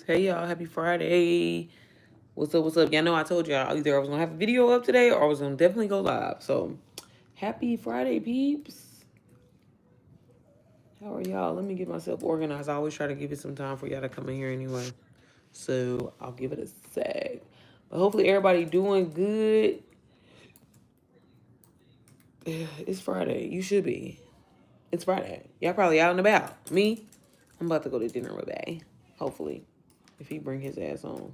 Hey y'all, happy Friday. What's up, what's up? Y'all know I told y'all either I was gonna have a video up today or I was gonna definitely go live. So happy Friday, peeps. How are y'all? Let me get myself organized. I always try to give it some time for y'all to come in here anyway. So I'll give it a sec. But hopefully everybody doing good. It's Friday. You should be. It's Friday. Y'all probably out and about. Me, I'm about to go to dinner with Bay. Hopefully. If he bring his ass on.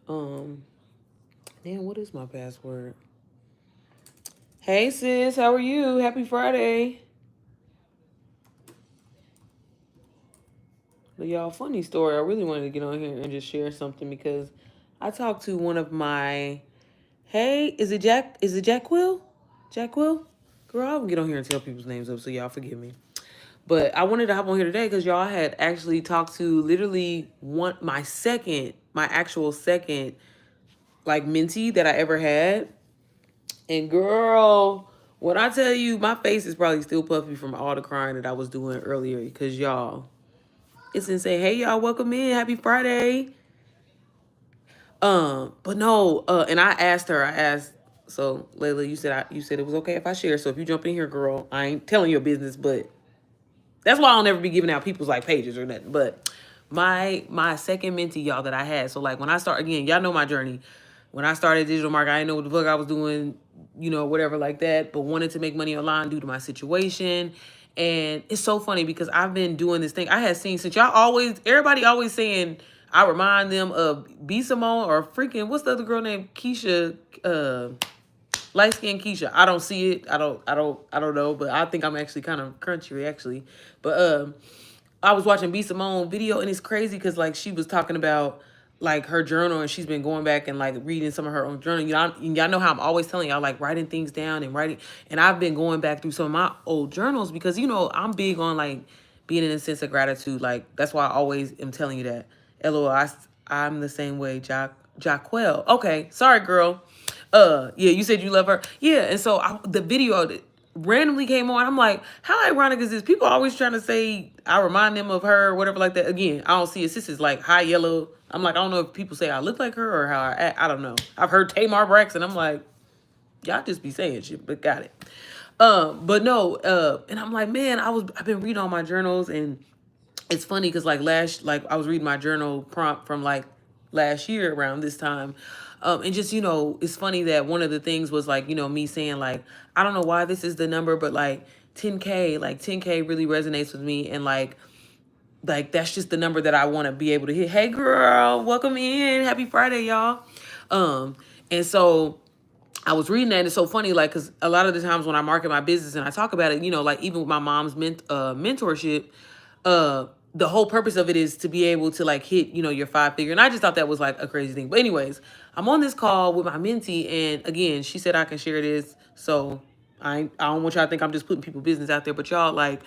Um, Damn, what is my password? Hey sis, how are you? Happy Friday. But y'all, funny story. I really wanted to get on here and just share something because I talked to one of my is it Jack? Is it Jack Will? Jack Will? Girl, I'll get on here and tell people's names up, so y'all forgive me. But I wanted to hop on here today because y'all had actually talked to literally my actual second like mentee that I ever had. And girl, when I tell you, my face is probably still puffy from all the crying that I was doing earlier because y'all, it's insane. Hey y'all, welcome in. Happy Friday. But no, and I asked, so Layla, you said it was okay if I share. So if you jump in here, girl, I ain't telling your business, but that's why I'll never be giving out people's like pages or nothing. But my second mentee, y'all, that I had. So like when I start again, y'all know my journey. When I started digital marketing, I didn't know what the fuck I was doing, whatever like that, but wanted to make money online due to my situation. And it's so funny because I've been doing this thing. I had seen since everybody always saying I remind them of B Simone or freaking what's the other girl named Keisha, light skinned Keisha. I don't see it. I don't know, but I think I'm actually kind of crunchy actually. But I was watching B Simone video and it's crazy because like she was talking about like her journal and she's been going back and like reading some of her own journal. Y'all know how I'm always telling y'all like writing things down and writing. And I've been going back through some of my old journals because I'm big on like being in a sense of gratitude. Like that's why I always am telling you that. LOL, I'm the same way, Jaquel. Okay, sorry, girl. Yeah, you said you love her. Yeah, and so the video randomly came on. I'm like, how ironic is this? People always trying to say I remind them of her or whatever like that. Again, I don't see it. This is like high yellow. I'm like, I don't know if people say I look like her or how I act. I don't know. I've heard Tamar Braxton. I'm like, y'all just be saying shit, but got it. But no, and I'm like, man, I've been reading all my journals and it's funny because like I was reading my journal prompt from like last year around this time. And just, it's funny that one of the things was like, me saying like, I don't know why this is the number, but like 10K really resonates with me. And like, that's just the number that I want to be able to hit. Hey girl, welcome in. Happy Friday, y'all. And so I was reading that and it's so funny, like, cause a lot of the times when I market my business and I talk about it, like even with my mom's mentorship, the whole purpose of it is to be able to like hit, your 5-figure. And I just thought that was like a crazy thing. But anyways, I'm on this call with my mentee and again, she said I can share this. So I don't want y'all to think I'm just putting people's business out there, but y'all like,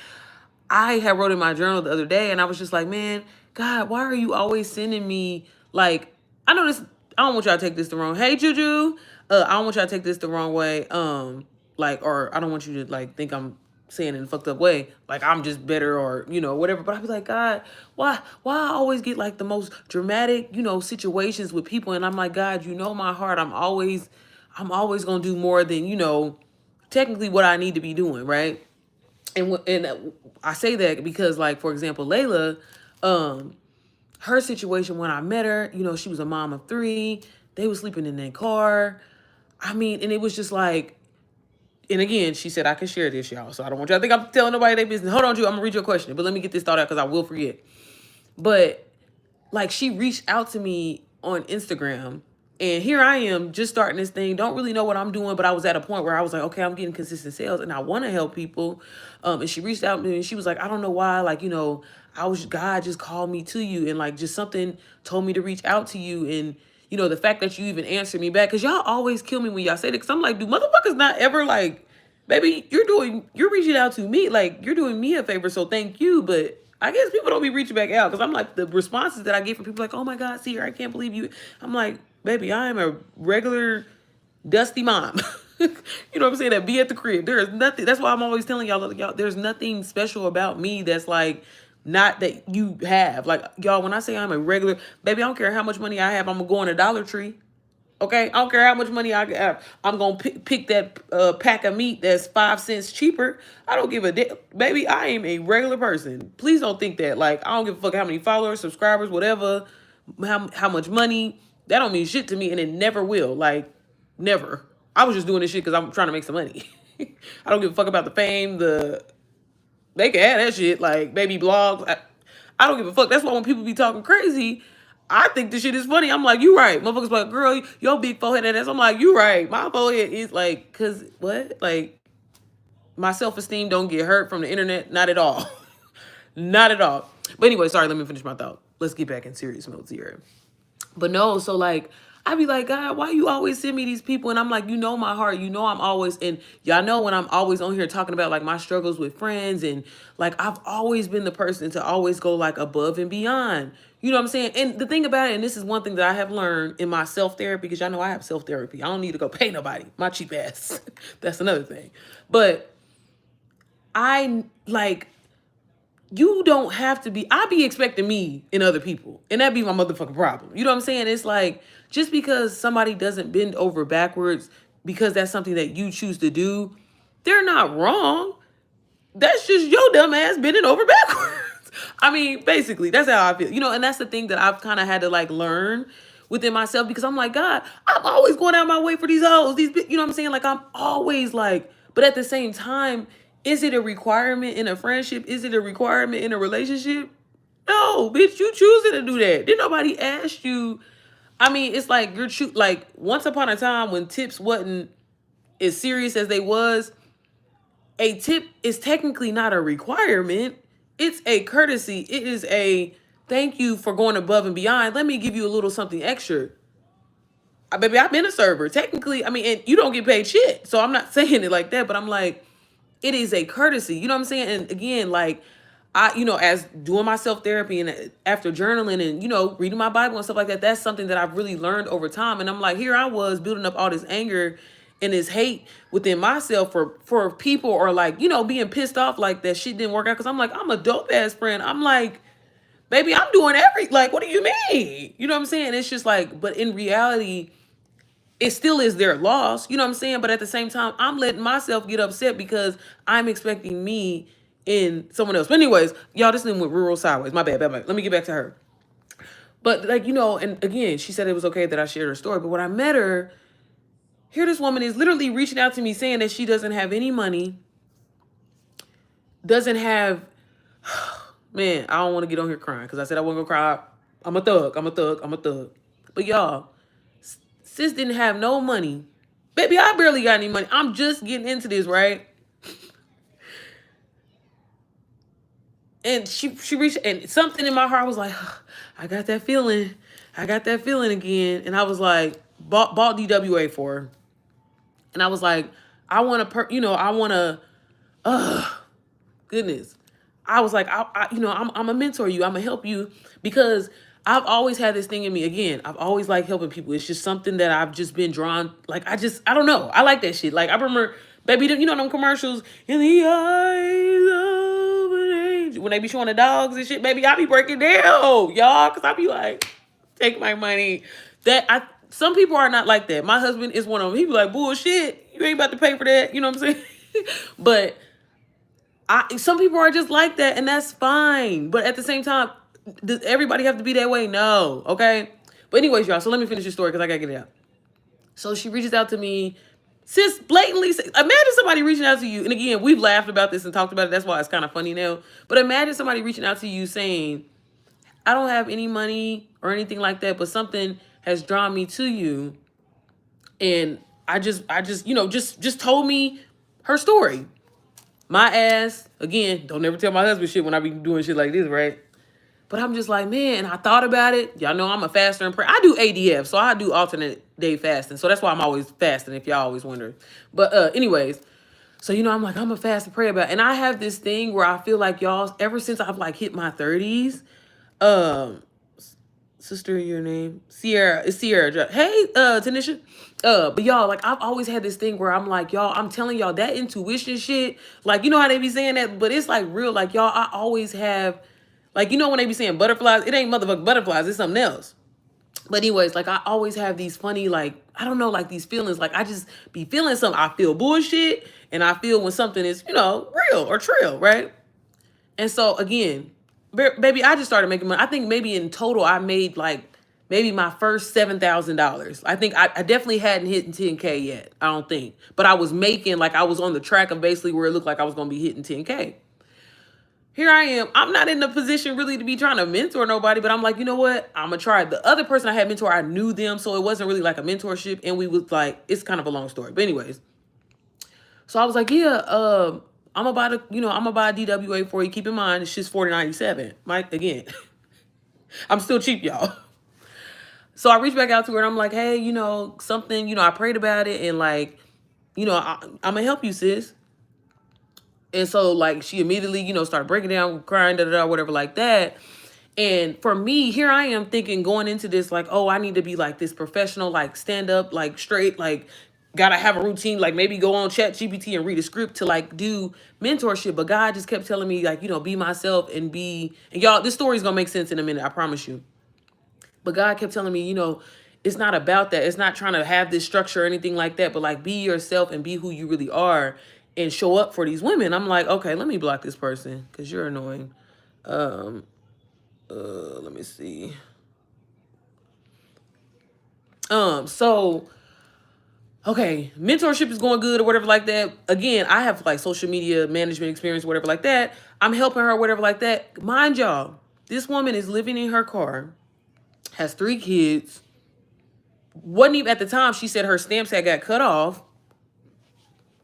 I had wrote in my journal the other day and I was just like, man, God, why are you always sending me like, I know this, I don't want y'all to take this the wrong, hey Juju, I don't want y'all to take this the wrong way. Or I don't want you to like think I'm saying in a fucked up way, like I'm just better or, whatever. But I'd be like, God, why I always get like the most dramatic, situations with people. And I'm like, God, my heart, I'm always going to do more than, technically what I need to be doing. Right. And I say that because like, for example, Layla, her situation when I met her, she was a mom of 3. They were sleeping in their car. I mean, and it was just like, and again, she said I can share this, y'all. So I don't want y'all to think I'm telling nobody their business. Hold on, Drew. I'm gonna read your question, but let me get this thought out because I will forget. But like, she reached out to me on Instagram, and here I am just starting this thing. Don't really know what I'm doing, but I was at a point where I was like, okay, I'm getting consistent sales, and I want to help people. And she reached out to me, and she was like, I don't know why, like, God just called me to you, and like, just something told me to reach out to you, and the fact that you even answered me back, because y'all always kill me when y'all say that, because I'm like, do motherfuckers not ever like, baby, you're reaching out to me, like, you're doing me a favor, so thank you, but I guess people don't be reaching back out, because I'm like, the responses that I get from people like, oh my God, see her, I can't believe you. I'm like, baby, I am a regular dusty mom. You know what I'm saying? That be at the crib. There is nothing. That's why I'm always telling y'all, there's nothing special about me that's like not that you have. Like, y'all, when I say I'm a regular, baby, I don't care how much money I have. I'm going to go in a Dollar Tree. Okay, I don't care how much money I have. I'm gonna pick that pack of meat that's 5 cents cheaper. I don't give a damn, baby. I am a regular person. Please don't think that. Like, I don't give a fuck how many followers, subscribers, whatever, how much money. That don't mean shit to me, and it never will. Like, never. I was just doing this shit because I'm trying to make some money. I don't give a fuck about the fame. They can have that shit. Like, baby blogs. I don't give a fuck. That's why when people be talking crazy, I think this shit is funny. I'm like, you right. Motherfuckers like, girl, your big forehead ass. I'm like, you right. My forehead is like, cause what? Like, my self-esteem don't get hurt from the internet. Not at all. Not at all. But anyway, sorry, let me finish my thought. Let's get back in serious mode here. But no, so like, I be like, God, why you always send me these people? And I'm like, you know my heart. You know I'm always, and y'all know when I'm always on here talking about like my struggles with friends. And like, I've always been the person to always go like above and beyond. You know what I'm saying? And the thing about it, and this is one thing that I have learned in my self-therapy, because y'all know I have self-therapy. I don't need to go pay nobody. My cheap ass. That's another thing. But I like, you don't have to be, I be expecting me in other people. And that be my motherfucking problem. You know what I'm saying? It's like, just because somebody doesn't bend over backwards because that's something that you choose to do, they're not wrong. That's just your dumb ass bending over backwards. I mean, basically, that's how I feel. You know, and that's the thing that I've kind of had to like learn within myself, because I'm like, God, I'm always going out my way for these hoes. You know what I'm saying? Like, I'm always like, but at the same time, is it a requirement in a friendship? Is it a requirement in a relationship? No, bitch, you choosing to do that. Did nobody ask you? I mean, it's like like once upon a time when tips wasn't as serious as they was, a tip is technically not a requirement. It's a courtesy. It is a thank you for going above and beyond. Let me give you a little something extra. Baby, I've been a server. Technically, I mean, and you don't get paid shit. So I'm not saying it like that, but I'm like, it is a courtesy. You know what I'm saying? And again, like, as doing my self-therapy and after journaling and, reading my Bible and stuff like that, that's something that I've really learned over time. And I'm like, here I was building up all this anger and this hate within myself for people, or like, being pissed off like that shit didn't work out. Cause I'm like, I'm a dope ass friend. I'm like, baby, I'm doing like, what do you mean? You know what I'm saying? It's just like, but in reality, it still is their loss. You know what I'm saying? But at the same time, I'm letting myself get upset because I'm expecting me in someone else. But anyways, y'all, this thing went real sideways. My bad. Let me get back to her. But like, and again, she said it was okay that I shared her story. But when I met her, here this woman is literally reaching out to me saying that she doesn't have any money, doesn't have, man, I don't want to get on here crying because I said I wasn't going to cry. I'm a thug. But y'all, sis didn't have no money. Baby, I barely got any money. I'm just getting into this, right? And she reached, and something in my heart was like, I got that feeling again. And I was like, bought DWA for her. And I was like, I want to, goodness. I was like, I'm a mentor you. I'm going to help you, because I've always had this thing in me. Again, I've always liked helping people. It's just something that I've just been drawn. Like, I don't know. I like that shit. Like, I remember, baby, them commercials, in the eyes of an angel, when they be showing the dogs and shit, baby, I be breaking down, y'all, because I be like, take my money. Some people are not like that. My husband is one of them. He be like, bullshit, you ain't about to pay for that. You know what I'm saying? But some people are just like that, and that's fine. But at the same time, does everybody have to be that way? No. Okay. But anyways, y'all, so let me finish your story because I gotta get it out. So she reaches out to me. Sis blatantly imagine somebody reaching out to you. And again, we've laughed about this and talked about it. That's why it's kind of funny now. But imagine somebody reaching out to you saying, I don't have any money or anything like that, but something has drawn me to you. And I just told me her story. My ass, again, don't never tell my husband shit when I be doing shit like this, right? But I'm just like, man, I thought about it. Y'all know I'm a faster and prayer. I do ADF, so I do alternate day fasting. So that's why I'm always fasting, if y'all always wonder. But anyways, so, I'm like, I'm a fast and pray about it. And I have this thing where I feel like y'all, ever since I've like hit my 30s, sister, your name? Sierra. It's Sierra. Hey, Tanisha. But y'all, like, I've always had this thing where I'm like, y'all, I'm telling y'all that intuition shit, like, you know how they be saying that, but it's like real, like, y'all, I always have Like, you know, when they be saying butterflies, it ain't motherfucking butterflies, it's something else. But anyways, like I always have these funny, like, I don't know, like these feelings. Like I just be feeling something. I feel bullshit and I feel when something is, you know, real or trill, right? And so again, baby, I just started making money. I think maybe in total I made like maybe my first $7,000. I think I definitely hadn't hit 10K yet. I don't think. But I was making, like I was on the track of basically where it looked like I was gonna be hitting 10K. Here I am. I'm not in a position really to be trying to mentor nobody, but I'm like, you know what? I'm gonna try. The other person I had mentor, I knew them, so it wasn't really like a mentorship, and we was like, it's kind of a long story. But anyways, so I was like, yeah, I'm about to, you know, I'm gonna buy a DWA for you. Keep in mind, it's just $40.97. Mike, again, I'm still cheap, y'all. So I reached back out to her and I'm like, hey, you know, something, you know, I prayed about it and like, you know, I'm gonna help you, sis. And so like she immediately, you know, started breaking down, crying, whatever like that. And for me, here I am thinking going into this like, oh, I need to be like this professional, like stand up, like straight, like gotta have a routine, like maybe go on Chat GPT and read a script to like do mentorship. But God just kept telling me like, you know, be myself and y'all, this story is gonna make sense in a minute, I promise you. But God kept telling me, you know, it's not about that. It's not trying to have this structure or anything like that, but like be yourself and be who you really are and show up for these women. I'm like, okay, let me block this person because you're annoying. Let me see. So okay, mentorship is going good or whatever like that. Again, I have like social media management experience, whatever like that. I'm helping her, whatever like that. Mind y'all, this woman is living in her car, has 3 kids. Wasn't even at the time she said her stamps had got cut off.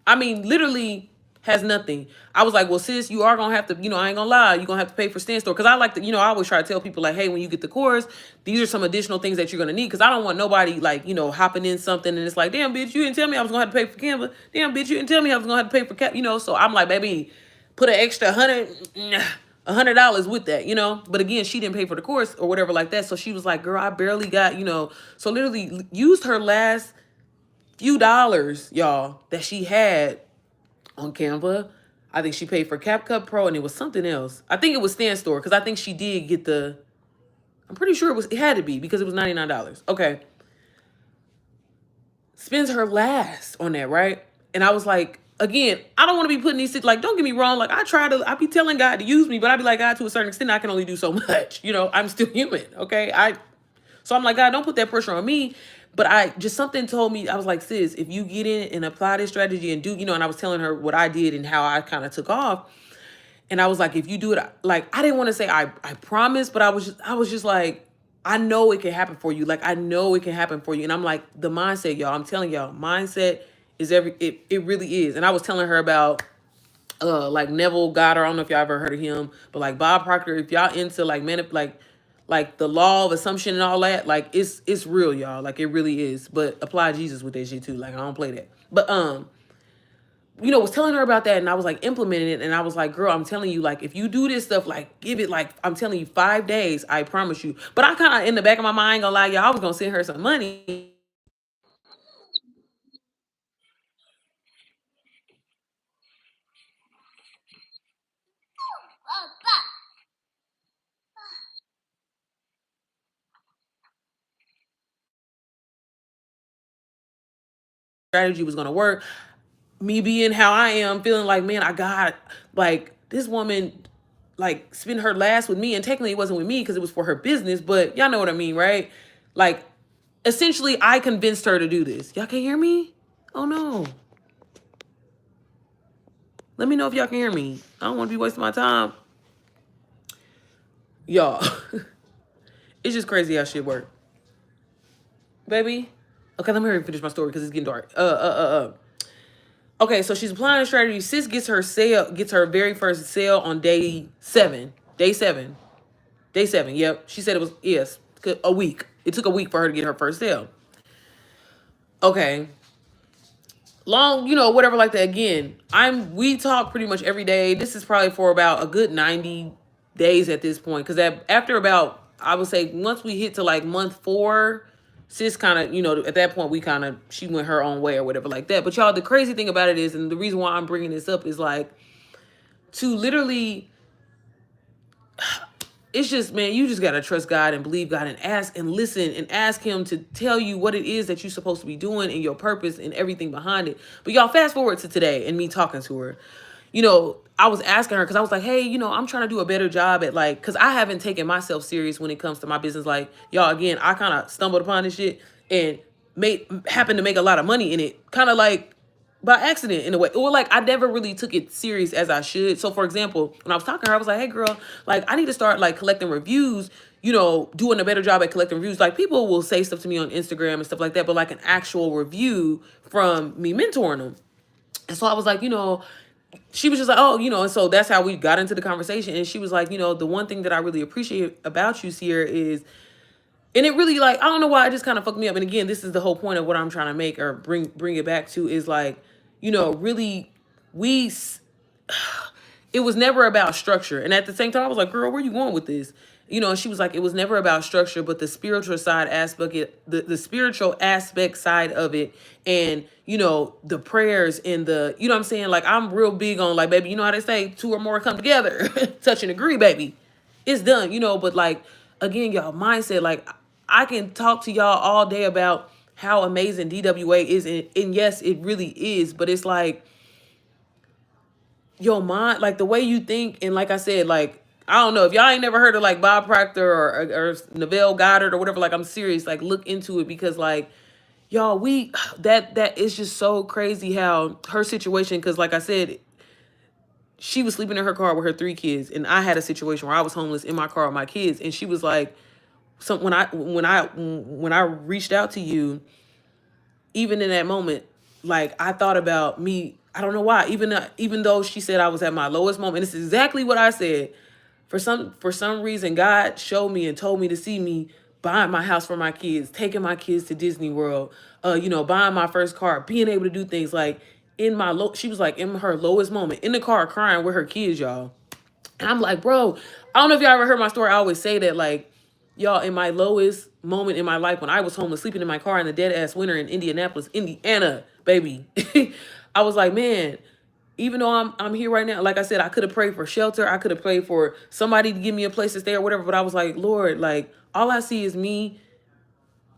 I mean, literally has nothing. I was like, well, sis, you are gonna have to, you know, I ain't gonna lie, you're gonna have to pay for stand store. Cause I like to, you know, I always try to tell people like, hey, when you get the course, these are some additional things that you're gonna need. Cause I don't want nobody like, you know, hopping in something and it's like, damn, bitch, you didn't tell me I was gonna have to pay for Canva. Damn, bitch, you didn't tell me I was gonna have to pay for Cap, you know. So I'm like, baby, put an extra $100 with that, you know. But again, she didn't pay for the course or whatever like that. So she was like, girl, I barely got, you know. So literally used her last few dollars, y'all, that she had on Canva. I think she paid for CapCut Pro and it was something else. I think it was Stand Store because I think she did get I'm pretty sure it had to be because it was $99. Okay. Spends her last on that, right? And I was like, again, I don't want to be putting these, like, don't get me wrong. Like I be telling God to use me, but I be like, God, to a certain extent, I can only do so much. You know, I'm still human. Okay. So I'm like, God, don't put that pressure on me. But something told me, I was like, sis, if you get in and apply this strategy and do, you know, and I was telling her what I did and how I kind of took off. And I was like, if you do it, like, I didn't want to say I promise, but I was just like, I know it can happen for you. Like, I know it can happen for you. And I'm like, the mindset, y'all, I'm telling y'all, mindset is it really is. And I was telling her about, like Neville Goddard. I don't know if y'all ever heard of him, but like Bob Proctor, if y'all into like like the law of assumption and all that, like it's real, y'all. Like it really is. But apply Jesus with that shit too. Like I don't play that. But you know, was telling her about that and I was like implementing it and I was like, girl, I'm telling you, like if you do this stuff, like give it like I'm telling you 5 days, I promise you. But I kind of in the back of my mind, gonna lie, y'all, I was gonna send her some money. Strategy was gonna work. Me being how I am, feeling like, man, I got like this woman like spend her last with me, and technically it wasn't with me because it was for her business, but y'all know what I mean, right? Like essentially I convinced her to do this. Y'all can hear me? Oh no. Let me know if y'all can hear me. I don't want to be wasting my time. Y'all. It's just crazy how shit work. Baby. Okay, let me hurry and finish my story because it's getting dark. Okay, so she's applying a strategy. Sis gets her very first sale on day 7. Day 7. Day 7, yep. She said it was, yes, a week. It took a week for her to get her first sale. Okay. Long, you know, whatever like that. Again, we talk pretty much every day. This is probably for about a good 90 days at this point. Because after about, I would say, once we hit to like month 4, sis kind of, you know, at that point, she went her own way or whatever like that. But y'all, the crazy thing about it is, and the reason why I'm bringing this up is like, to literally, it's just, man, you just got to trust God and believe God and ask and listen and ask him to tell you what it is that you're supposed to be doing and your purpose and everything behind it. But y'all, fast forward to today and me talking to her. I was asking her because I was like, hey, I'm trying to do a better job at like, because I haven't taken myself serious when it comes to my business. Like, y'all, again, I kind of stumbled upon this shit and happened to make a lot of money in it, kind of like by accident in a way. Or like I never really took it serious as I should. So for example, when I was talking to her, I was like, hey girl, like I need to start like collecting reviews, doing a better job at collecting reviews. Like people will say stuff to me on Instagram and stuff like that, but like an actual review from me mentoring them. And so I was like, she was just like, oh, and so that's how we got into the conversation. And she was like, the one thing that I really appreciate about you, Sierra, is, and it really like, I don't know why it just kind of fucked me up. And again, this is the whole point of what I'm trying to make or bring it back to is like, really it was never about structure. And at the same time, I was like, girl, where you going with this? And she was like, it was never about structure, but the spiritual side aspect, the spiritual aspect side of it. And, the prayers and you know what I'm saying? Like, I'm real big on like, baby, you know how they say 2 or more come together, touch and agree, baby. It's done, but like, again, y'all mindset, like I can talk to y'all all day about how amazing DWA is. And yes, it really is, but it's like, your mind, like the way you think, and like I said, like I don't know if y'all ain't never heard of like Bob Proctor or Neville Goddard or whatever. Like I'm serious, like look into it because like y'all, that is just so crazy how her situation. Because like I said, she was sleeping in her car with her 3 kids, and I had a situation where I was homeless in my car with my kids, and she was like, so when I reached out to you, even in that moment, like I thought about me. I don't know why. Even though she said I was at my lowest moment, it's exactly what I said. For some reason, God showed me and told me to see me buying my house for my kids, taking my kids to Disney World, buying my first car, being able to do things like she was like in her lowest moment in the car crying with her kids, y'all. And I'm like, bro, I don't know if y'all ever heard my story. I always say that, like, y'all, in my lowest moment in my life when I was homeless, sleeping in my car in the dead ass winter in Indianapolis, Indiana, baby. I was like, man, even though I'm here right now, like I said, I could have prayed for shelter. I could have prayed for somebody to give me a place to stay or whatever. But I was like, Lord, like all I see is me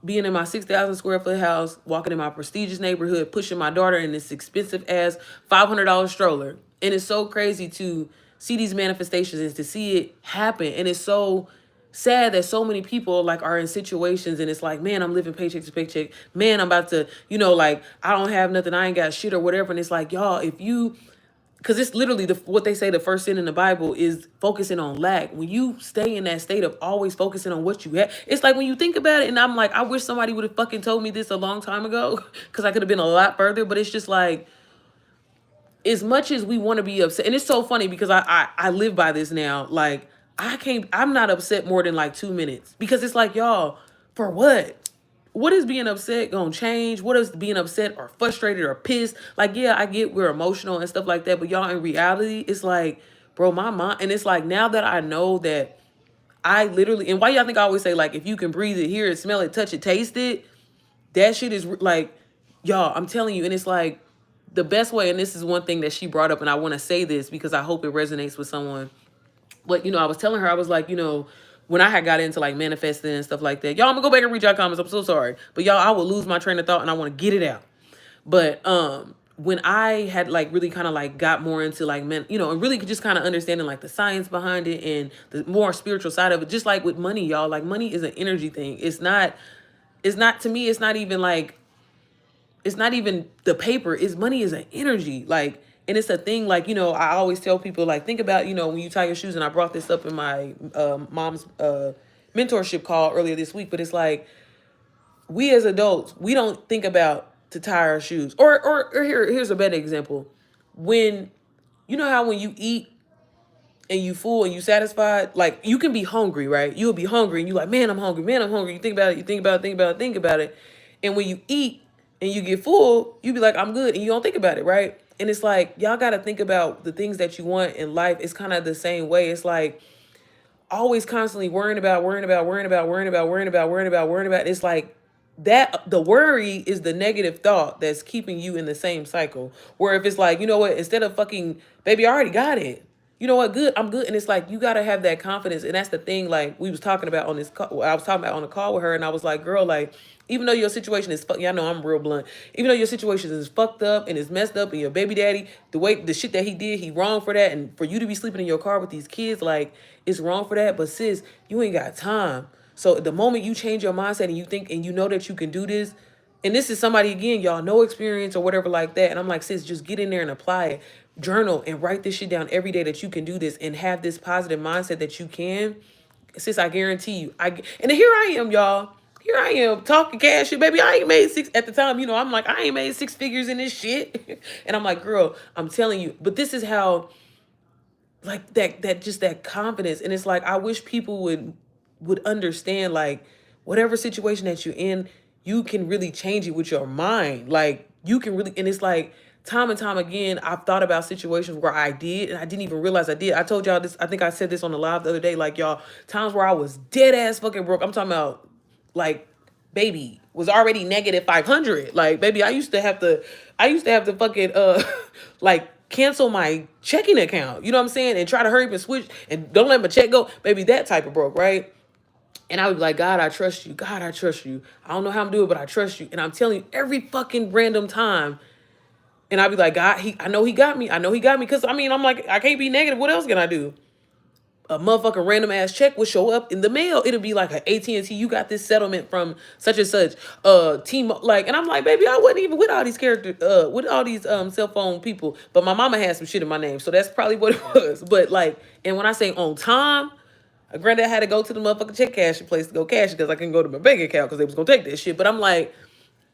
being in my 6,000 square foot house, walking in my prestigious neighborhood, pushing my daughter in this expensive ass $500 stroller. And it's so crazy to see these manifestations and to see it happen. And it's so sad that so many people like are in situations and it's like, man, I'm living paycheck to paycheck. Man, I'm about to, like I don't have nothing. I ain't got shit or whatever. And it's like, y'all, because it's literally what they say the first sin in the Bible is focusing on lack. When you stay in that state of always focusing on what you have, it's like when you think about it, and I'm like, I wish somebody would have fucking told me this a long time ago because I could have been a lot further. But it's just like, as much as we want to be upset, and it's so funny because I live by this now. Like I'm not upset more than like 2 minutes because it's like, y'all, for what? What is being upset gonna change? What is being upset or frustrated or pissed? Like, yeah, I get we're emotional and stuff like that, but y'all, in reality, it's like, bro, my mind, and it's like now that I know that I literally, and why y'all think I always say like, if you can breathe it, hear it, smell it, touch it, taste it, that shit is like, y'all, I'm telling you, and it's like the best way, and this is one thing that she brought up, and I want to say this because I hope it resonates with someone. But, I was telling her, I was like, when I had got into like manifesting and stuff like that, y'all, I'm gonna go back and read y'all comments. I'm so sorry. But y'all, I would lose my train of thought and I want to get it out. But when I had like really kind of like got more into like and really just kind of understanding like the science behind it and the more spiritual side of it, just like with money, y'all, like money is an energy thing. It's not to me, it's not even the paper. Money is an energy. Like, and it's a thing, like, I always tell people, like, think about, when you tie your shoes, and I brought this up in my mom's mentorship call earlier this week, but it's like, we as adults, we don't think about to tie our shoes. Or here's a better example. When, how when you eat and you full and you satisfied, like, you can be hungry, right? You'll be hungry, and you like, man, I'm hungry, man, I'm hungry. You think about it, you think about it, think about it. And when you eat and you get full, you be like, I'm good, and you don't think about it, right? And it's like, y'all got to think about the things that you want in life. It's kind of the same way. It's like always constantly worrying about. It's like that the worry is the negative thought that's keeping you in the same cycle. Where if it's like, you know what, instead of fucking, baby, I already got it. you know what, good, I'm good. And it's like, you got to have that confidence. And that's the thing, like we was talking about on this call, I was talking about on the call with her, and I was like, girl, like, even though your situation is fuck, y'all know I'm real blunt. Even though your situation is fucked up and is messed up, and your baby daddy, the shit that he did, he wrong for that. And for you to be sleeping in your car with these kids, like, it's wrong for that. But sis, you ain't got time. So the moment you change your mindset and you think and you know that you can do this, and this is somebody, again, y'all, no experience or whatever like that. And I'm like, sis, just get in there and apply it. Journal and write this shit down every day that you can do this, and have this positive mindset that you can. Sis, I guarantee you. And here I am, y'all. Here I am talking cash shit, baby. I ain't made six at the time. You know, I'm like, I ain't made six figures in this shit. And I'm like, girl, I'm telling you. But this is how, like, that confidence. And it's like, I wish people would understand, like, whatever situation that you're in, you can really change it with your mind. Like, you can really, and it's like, time and time again, I've thought about situations where I did, and I didn't even realize I did. I told y'all this, I think I said this on the live the other day, like, y'all, times where I was dead ass fucking broke. I'm talking about, like, baby, was already negative 500. Like, baby, I used to have to fucking, like, cancel my checking account. You know what I'm saying? And try to hurry up and switch and don't let my check go. Baby, that type of broke, right? And I would be like, God, I trust you. God, I trust you. I don't know how I'm doing, but I trust you. And I'm telling you, every fucking random time. And I'd be like, God, I know he got me. I know he got me. Because, I mean, I'm like, I can't be negative. What else can I do? A motherfucking random ass check would show up in the mail. It'll be like an AT&T, you got this settlement from such and such team, like, and I'm like, baby, I wasn't even with all these characters, with all these cell phone people, but my mama had some shit in my name, so that's probably what it was. But like, and when I say on time, a granddad had to go to the motherfucking check cashing place to go cash it because I couldn't go to my bank account because they was gonna take that shit. But I'm like,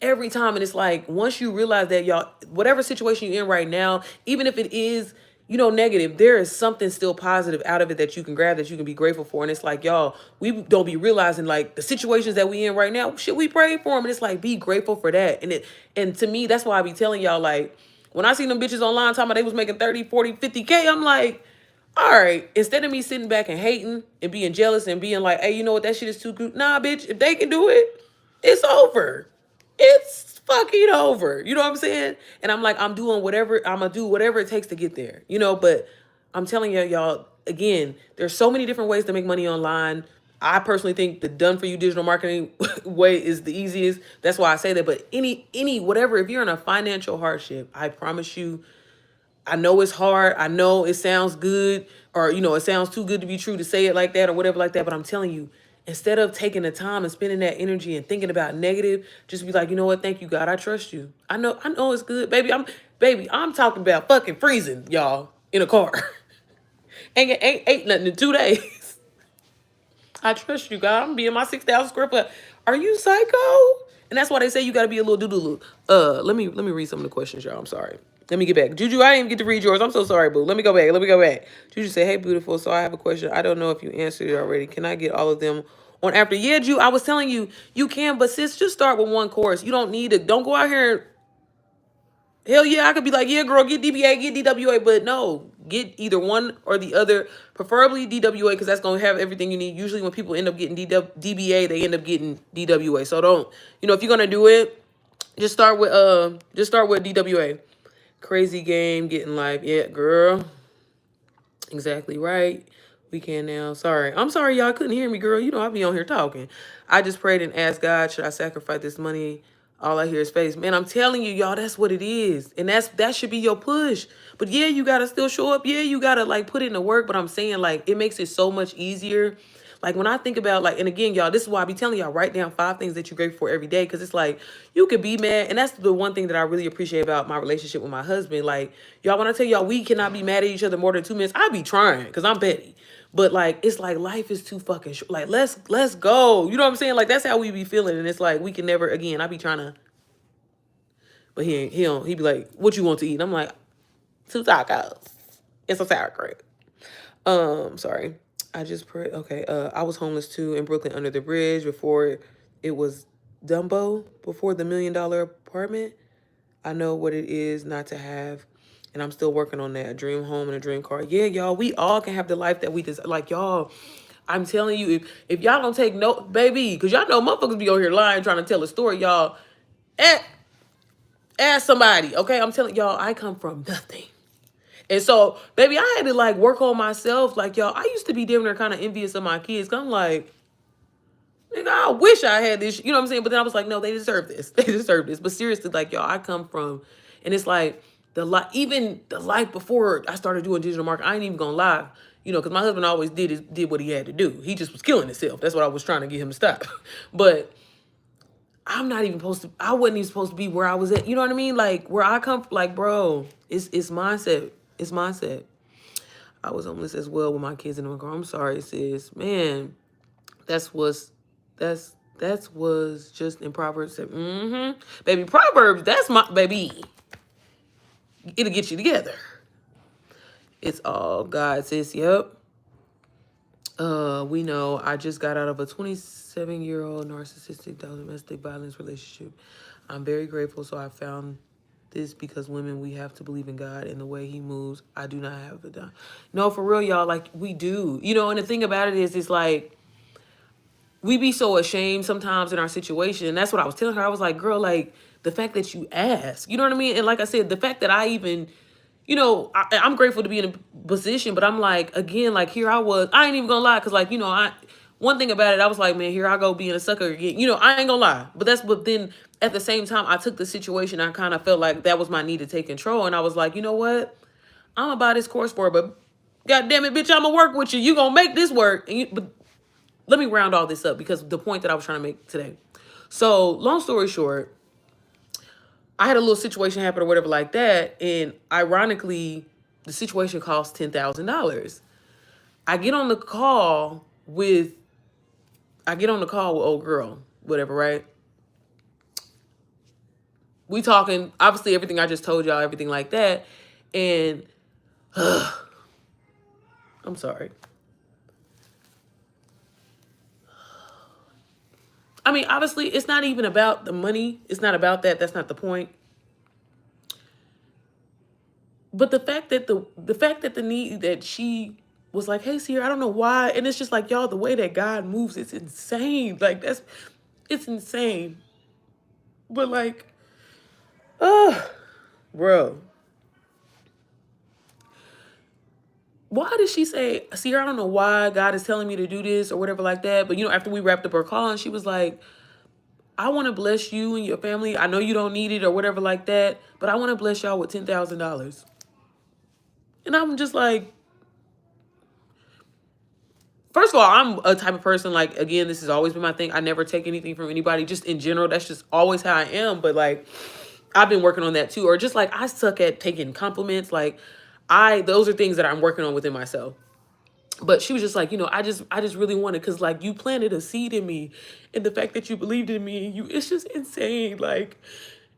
every time, and it's like, once you realize that, y'all, whatever situation you're in right now, even if it is, you know, negative, there is something still positive out of it that you can grab, that you can be grateful for. And it's like, y'all, we don't be realizing, like, the situations that we in right now, shit, we pray for them. And it's like, be grateful for that. And to me, that's why I be telling y'all, like, when I seen them bitches online talking about they was making 30, 40, 50K, I'm like, all right, instead of me sitting back and hating and being jealous and being like, hey, you know what, that shit is too good. Nah, bitch, if they can do it, it's over. It's fucking over. You know what I'm saying? And I'm like, I'm going to do whatever it takes to get there, you know, but I'm telling y'all, again, there's so many different ways to make money online. I personally think the done for you digital marketing way is the easiest. That's why I say that. But whatever, if you're in a financial hardship, I promise you, I know it's hard. I know it sounds good, or, you know, it sounds too good to be true to say it like that or whatever like that. But I'm telling you, instead of taking the time and spending that energy and thinking about negative, just be like, you know what? Thank you, God. I trust you. I know it's good. I'm talking about fucking freezing, y'all, in a car. ain't nothing in 2 days. I trust you, God. I'm being my 6,000 square foot. Are you psycho? And that's why they say you got to be a little doodle. Let me read some of the questions, y'all. I'm sorry. Let me get back. Juju, I didn't even get to read yours. I'm so sorry, boo. Let me go back. Juju said, hey, beautiful. So I have a question. I don't know if you answered it already. Can I get all of them on after? Yeah, Ju, I was telling you, you can, but sis, just start with one course. You don't need to. Don't go out here and, hell yeah, I could be like, yeah, girl, get DBA, get DWA, but no, get either one or the other, preferably DWA, because that's going to have everything you need. Usually when people end up getting DBA, they end up getting DWA. So don't, you know, if you're going to do it, just start with DWA. Crazy game, getting live. Yeah, girl. Exactly right. We can now. Sorry. I'm sorry y'all couldn't hear me, girl. You know, I be on here talking. I just prayed and asked God, should I sacrifice this money? All I hear is face. Man, I'm telling you, y'all, that's what it is. And that should be your push. But yeah, you got to still show up. Yeah, you got to, like, put in the work. But I'm saying, like, it makes it so much easier. Like, when I think about, like, and again, y'all, this is why I be telling y'all, write down 5 things that you're grateful for every day. Because it's like, you could be mad. And that's the one thing that I really appreciate about my relationship with my husband. Like, y'all, when I tell y'all we cannot be mad at each other more than 2 minutes, I be trying because I'm petty. But, like, it's like life is too fucking short. Like, let's go. You know what I'm saying? Like, that's how we be feeling. And it's like, we can never, again, I be trying to. But he be like, what you want to eat? And I'm like, 2 tacos. It's a sour cream. Sorry. I just prayed. Okay. I was homeless too in Brooklyn under the bridge before it was Dumbo, before the $1 million apartment. I know what it is not to have, and I'm still working on that. A dream home and a dream car. Yeah, y'all, we all can have the life that we desire. Like, y'all, I'm telling you, if y'all don't take note, baby, because y'all know motherfuckers be over here lying, trying to tell a story, y'all. Ask somebody, okay? I'm telling y'all, I come from nothing. And so, baby, I had to like work on myself. Like, y'all, I used to be damn near kind of envious of my kids. 'Cause I'm like, nigga, I wish I had this. You know what I'm saying? But then I was like, no, they deserve this. They deserve this. But seriously, like, y'all, I come from, and it's like even the life before I started doing digital marketing. I ain't even gonna lie, you know, because my husband always did what he had to do. He just was killing himself. That's what I was trying to get him to stop. But I'm not even supposed to. I wasn't even supposed to be where I was at. You know what I mean? Like where I come, like, bro, it's mindset. It's mindset. I was homeless as well with my kids in the car. I'm sorry, sis. Man, that's was that's was just in Proverbs. Baby, Proverbs, that's my baby. It'll get you together. It's all God, sis. Yep. We know I just got out of a 27-year-old narcissistic domestic violence relationship. I'm very grateful. So I found this because women, we have to believe in God and the way he moves. I do not have it done. No, for real, y'all, like we do. You know, and the thing about it is, it's like, we be so ashamed sometimes in our situation. And that's what I was telling her. I was like, girl, like the fact that you ask, you know what I mean? And like I said, the fact that I even, you know, I'm grateful to be in a position, but I'm like, again, like here I ain't even gonna lie. Cause like, you know, one thing about it, I was like, man, here I go being a sucker again. You know, I ain't gonna lie. But then at the same time, I took the situation. I kind of felt like that was my need to take control. And I was like, you know what? I'm gonna buy this course for it, but God damn it, bitch, I'm gonna work with you. You gonna make this work. But let me round all this up because the point that I was trying to make today. So long story short, I had a little situation happen or whatever like that. And ironically, the situation cost $10,000. I get on the call with old girl, whatever, right? We talking, obviously everything I just told y'all, everything like that. And I'm sorry. I mean, obviously, it's not even about the money. It's not about that. That's not the point. But the fact that the need that she was like, hey, Sierra, I don't know why. And it's just like, y'all, the way that God moves, it's insane. Like, it's insane. But like, bro. Why did she say, Sierra, I don't know why God is telling me to do this or whatever like that. But, you know, after we wrapped up her call, and she was like, I want to bless you and your family. I know you don't need it or whatever like that, but I want to bless y'all with $10,000. And I'm just like, first of all, I'm a type of person, like, again, this has always been my thing. I never take anything from anybody, just in general. That's just always how I am. But like, I've been working on that too. Or just like, I suck at taking compliments. Like, those are things that I'm working on within myself. But she was just like, you know, I just really wanted, because like you planted a seed in me, and the fact that you believed in me, it's just insane. Like,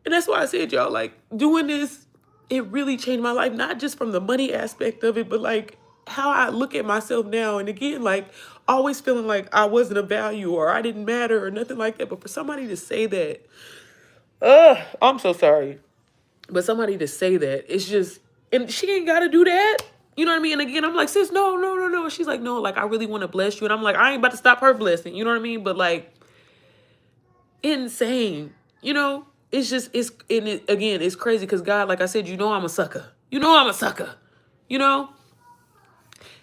and that's why I said, y'all, like doing this, it really changed my life, not just from the money aspect of it, but like how I look at myself now. And again, like always feeling like I wasn't of value or I didn't matter or nothing like that. But for somebody to say that, I'm so sorry. But somebody to say that, it's just, and she ain't got to do that. You know what I mean? And again, I'm like, sis, no. She's like, no, like, I really want to bless you. And I'm like, I ain't about to stop her blessing. You know what I mean? But like, insane. You know? It's just, again, it's crazy because God, like I said, you know I'm a sucker. You know I'm a sucker. You know?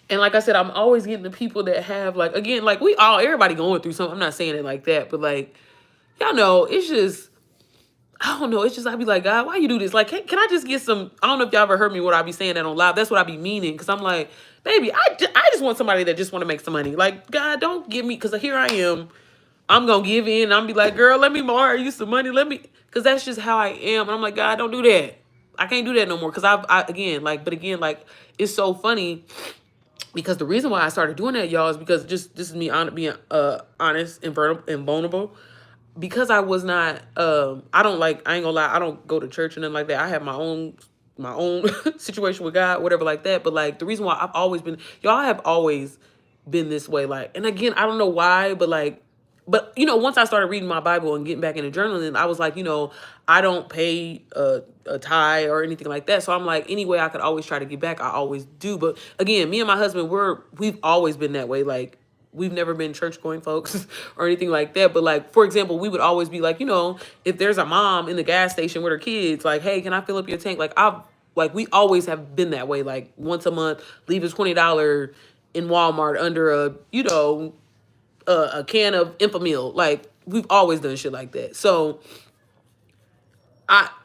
And like I said, I'm always getting the people that have, like, again, like, everybody going through something. I'm not saying it like that. But like, y'all know, it's just, I don't know. It's just, I'd be like, God, why you do this? Like, can I just get some, I don't know if y'all ever heard me, what I be saying that on live. That's what I be meaning. Because I'm like, baby, I just want somebody that just want to make some money. Like, God, don't give me, because here I am. I'm going to give in. I'm be like, girl, let me borrow you some money. Because that's just how I am. And I'm like, God, don't do that. I can't do that no more. Because again, it's so funny. Because the reason why I started doing that, y'all, is because this is me being honest and vulnerable. Because I was not, I ain't gonna lie, I don't go to church and nothing like that. I have my own situation with God, whatever like that. But like, the reason why y'all have always been this way. Like, and again, I don't know why, but you know, once I started reading my Bible and getting back into journaling, I was like, you know, I don't pay a tithe or anything like that. So I'm like, any way I could always try to get back, I always do. But again, me and my husband, we've always been that way. Like, we've never been church going folks or anything like that. But like, for example, we would always be like, you know, if there's a mom in the gas station with her kids, like, hey, can I fill up your tank? Like, Like, we always have been that way. Like, once a month, leave a $20 in Walmart under a can of Infamil. Like, we've always done shit like that. So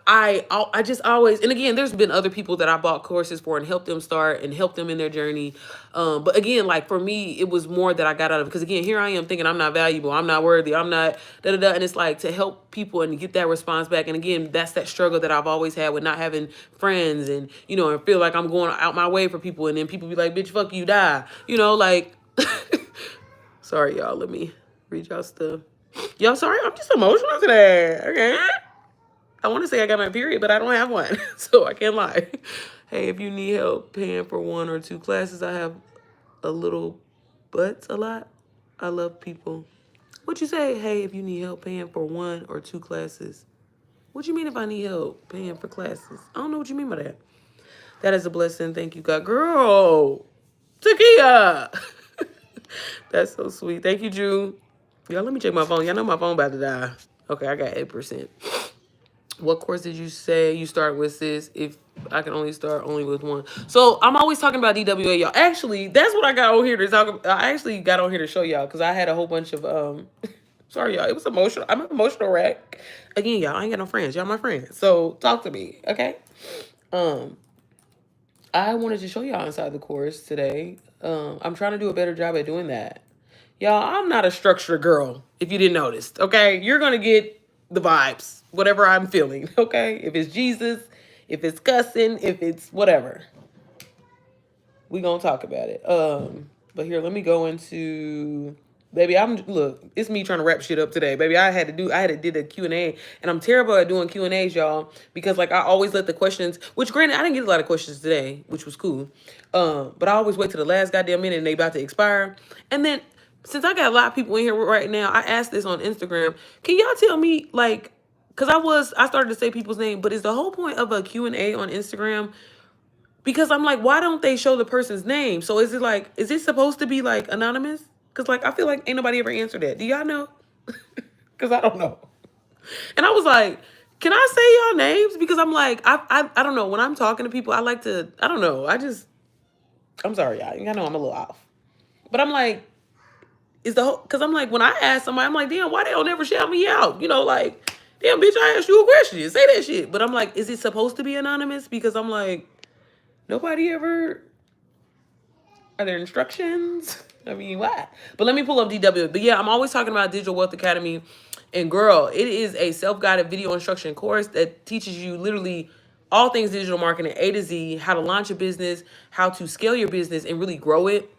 I just always, and again, there's been other people that I bought courses for and helped them start and helped them in their journey. But again, like, for me, it was more that I got out of it, because again, here I am thinking I'm not valuable, I'm not worthy, I'm not da da da, and it's like, to help people and get that response back. And again, that's that struggle that I've always had with not having friends, and and feel like I'm going out my way for people, and then people be like, bitch, fuck you, die, like. Sorry, y'all. Let me read y'all stuff. Y'all, sorry, I'm just emotional today. Okay. I want to say I got my period, but I don't have one, so I can't lie. Hey, if you need help paying for 1 or 2 classes, I have a little but a lot. I love people. What you say? Hey, if you need help paying for 1 or 2 classes. What you mean if I need help paying for classes? I don't know what you mean by that. That is a blessing. Thank you, God. Girl, Takia. That's so sweet. Thank you, Drew. Y'all, let me check my phone. Y'all know my phone about to die. Okay, I got 8%. What course did you say you start with, sis? If I can only start with one. So I'm always talking about DWA, y'all. Actually, that's what I got on here to talk about. I actually got on here to show y'all, because I had a whole bunch of sorry, y'all. It was emotional. I'm an emotional wreck. Again, y'all, I ain't got no friends. Y'all my friends. So talk to me, okay? I wanted to show y'all inside the course today. I'm trying to do a better job at doing that. Y'all, I'm not a structured girl, if you didn't notice, okay? You're going to get the vibes, whatever I'm feeling, okay? If it's Jesus, if it's cussing, if it's whatever. We going to talk about it. But here, let me go into... Baby, look, it's me trying to wrap shit up today. Baby, I had to did a Q&A, and I'm terrible at doing Q&As, y'all, because like I always let the questions, which granted, I didn't get a lot of questions today, which was cool. But I always wait to the last goddamn minute and they about to expire. And then since I got a lot of people in here right now, I asked this on Instagram. Can y'all tell me, like, because I started to say people's name, but is the whole point of a Q&A on Instagram, because I'm like, why don't they show the person's name? So is it supposed to be like anonymous? Because like, I feel like ain't nobody ever answered that. Do y'all know? Because I don't know. And I was like, can I say y'all names? Because I'm like, I don't know. When I'm talking to people, I like to, I don't know. I'm sorry, y'all. I know I'm a little off. But I'm like, because I'm like, when I ask somebody, I'm like, damn, why they don't ever shout me out? Like, damn, bitch, I asked you a question. Say that shit. But I'm like, is it supposed to be anonymous? Because I'm like, nobody ever... Are there instructions? I mean, why? But let me pull up DW. But yeah, I'm always talking about Digital Wealth Academy. And girl, it is a self-guided video instruction course that teaches you literally all things digital marketing, A to Z, how to launch a business, how to scale your business and really grow it,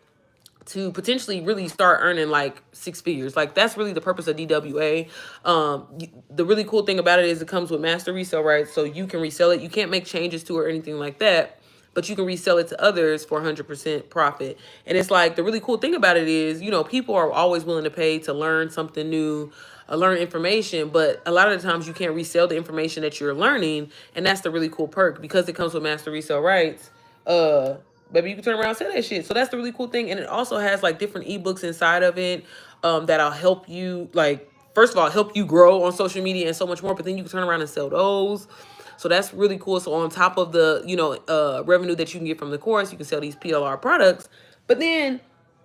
to potentially really start earning like 6 figures. Like, that's really the purpose of DWA. The really cool thing about it is it comes with master resale rights, so you can resell it. You can't make changes to it or anything like that, but you can resell it to others for 100% profit. And it's like, the really cool thing about it is, people are always willing to pay to learn something new, learn information, but a lot of the times you can't resell the information that you're learning. And that's the really cool perk, because it comes with master resale rights. Baby, you can turn around and say that shit. So that's the really cool thing. And it also has like different ebooks inside of it that'll help you, like, first of all, help you grow on social media and so much more. But then you can turn around and sell those. So that's really cool. So on top of the, revenue that you can get from the course, you can sell these PLR products. But then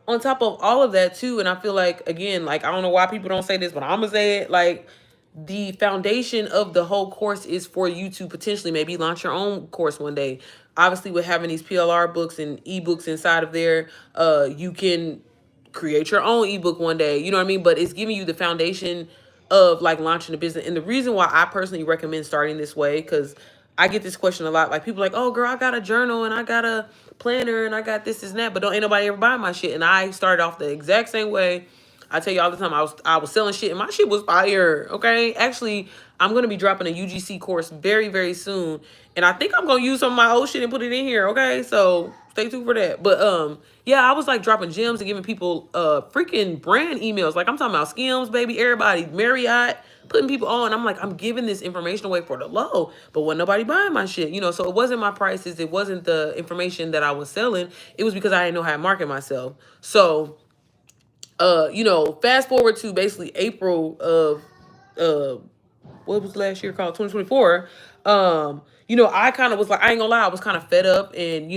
on top of all of that too, and I feel like, again, like, I don't know why people don't say this, but I'm gonna say it, like, the foundation of the whole course is for you to potentially maybe launch your own course one day. Obviously, with having these PLR books and ebooks inside of there, you can create your own ebook one day. You know what I mean? But it's giving you the foundation of like launching a business. And the reason why I personally recommend starting this way, because I get this question a lot. Like, people like, oh girl, I got a journal and I got a planner and I got this and that, but ain't nobody ever buy my shit. And I started off the exact same way. I tell you all the time, I was selling shit and my shit was fire. Okay. Actually, I'm going to be dropping a UGC course very, very soon. And I think I'm going to use some of my old shit and put it in here. Okay. So stay tuned for that. But, yeah, I was like dropping gems and giving people, freaking brand emails. Like, I'm talking about Skims, baby, everybody, Marriott, putting people on. I'm like, I'm giving this information away for the low, but wasn't nobody buying my shit, so it wasn't my prices. It wasn't the information that I was selling. It was because I didn't know how to market myself. So, fast forward to basically April of, what was last year called 2024. I kind of was like, I ain't gonna lie, I was kind of fed up, and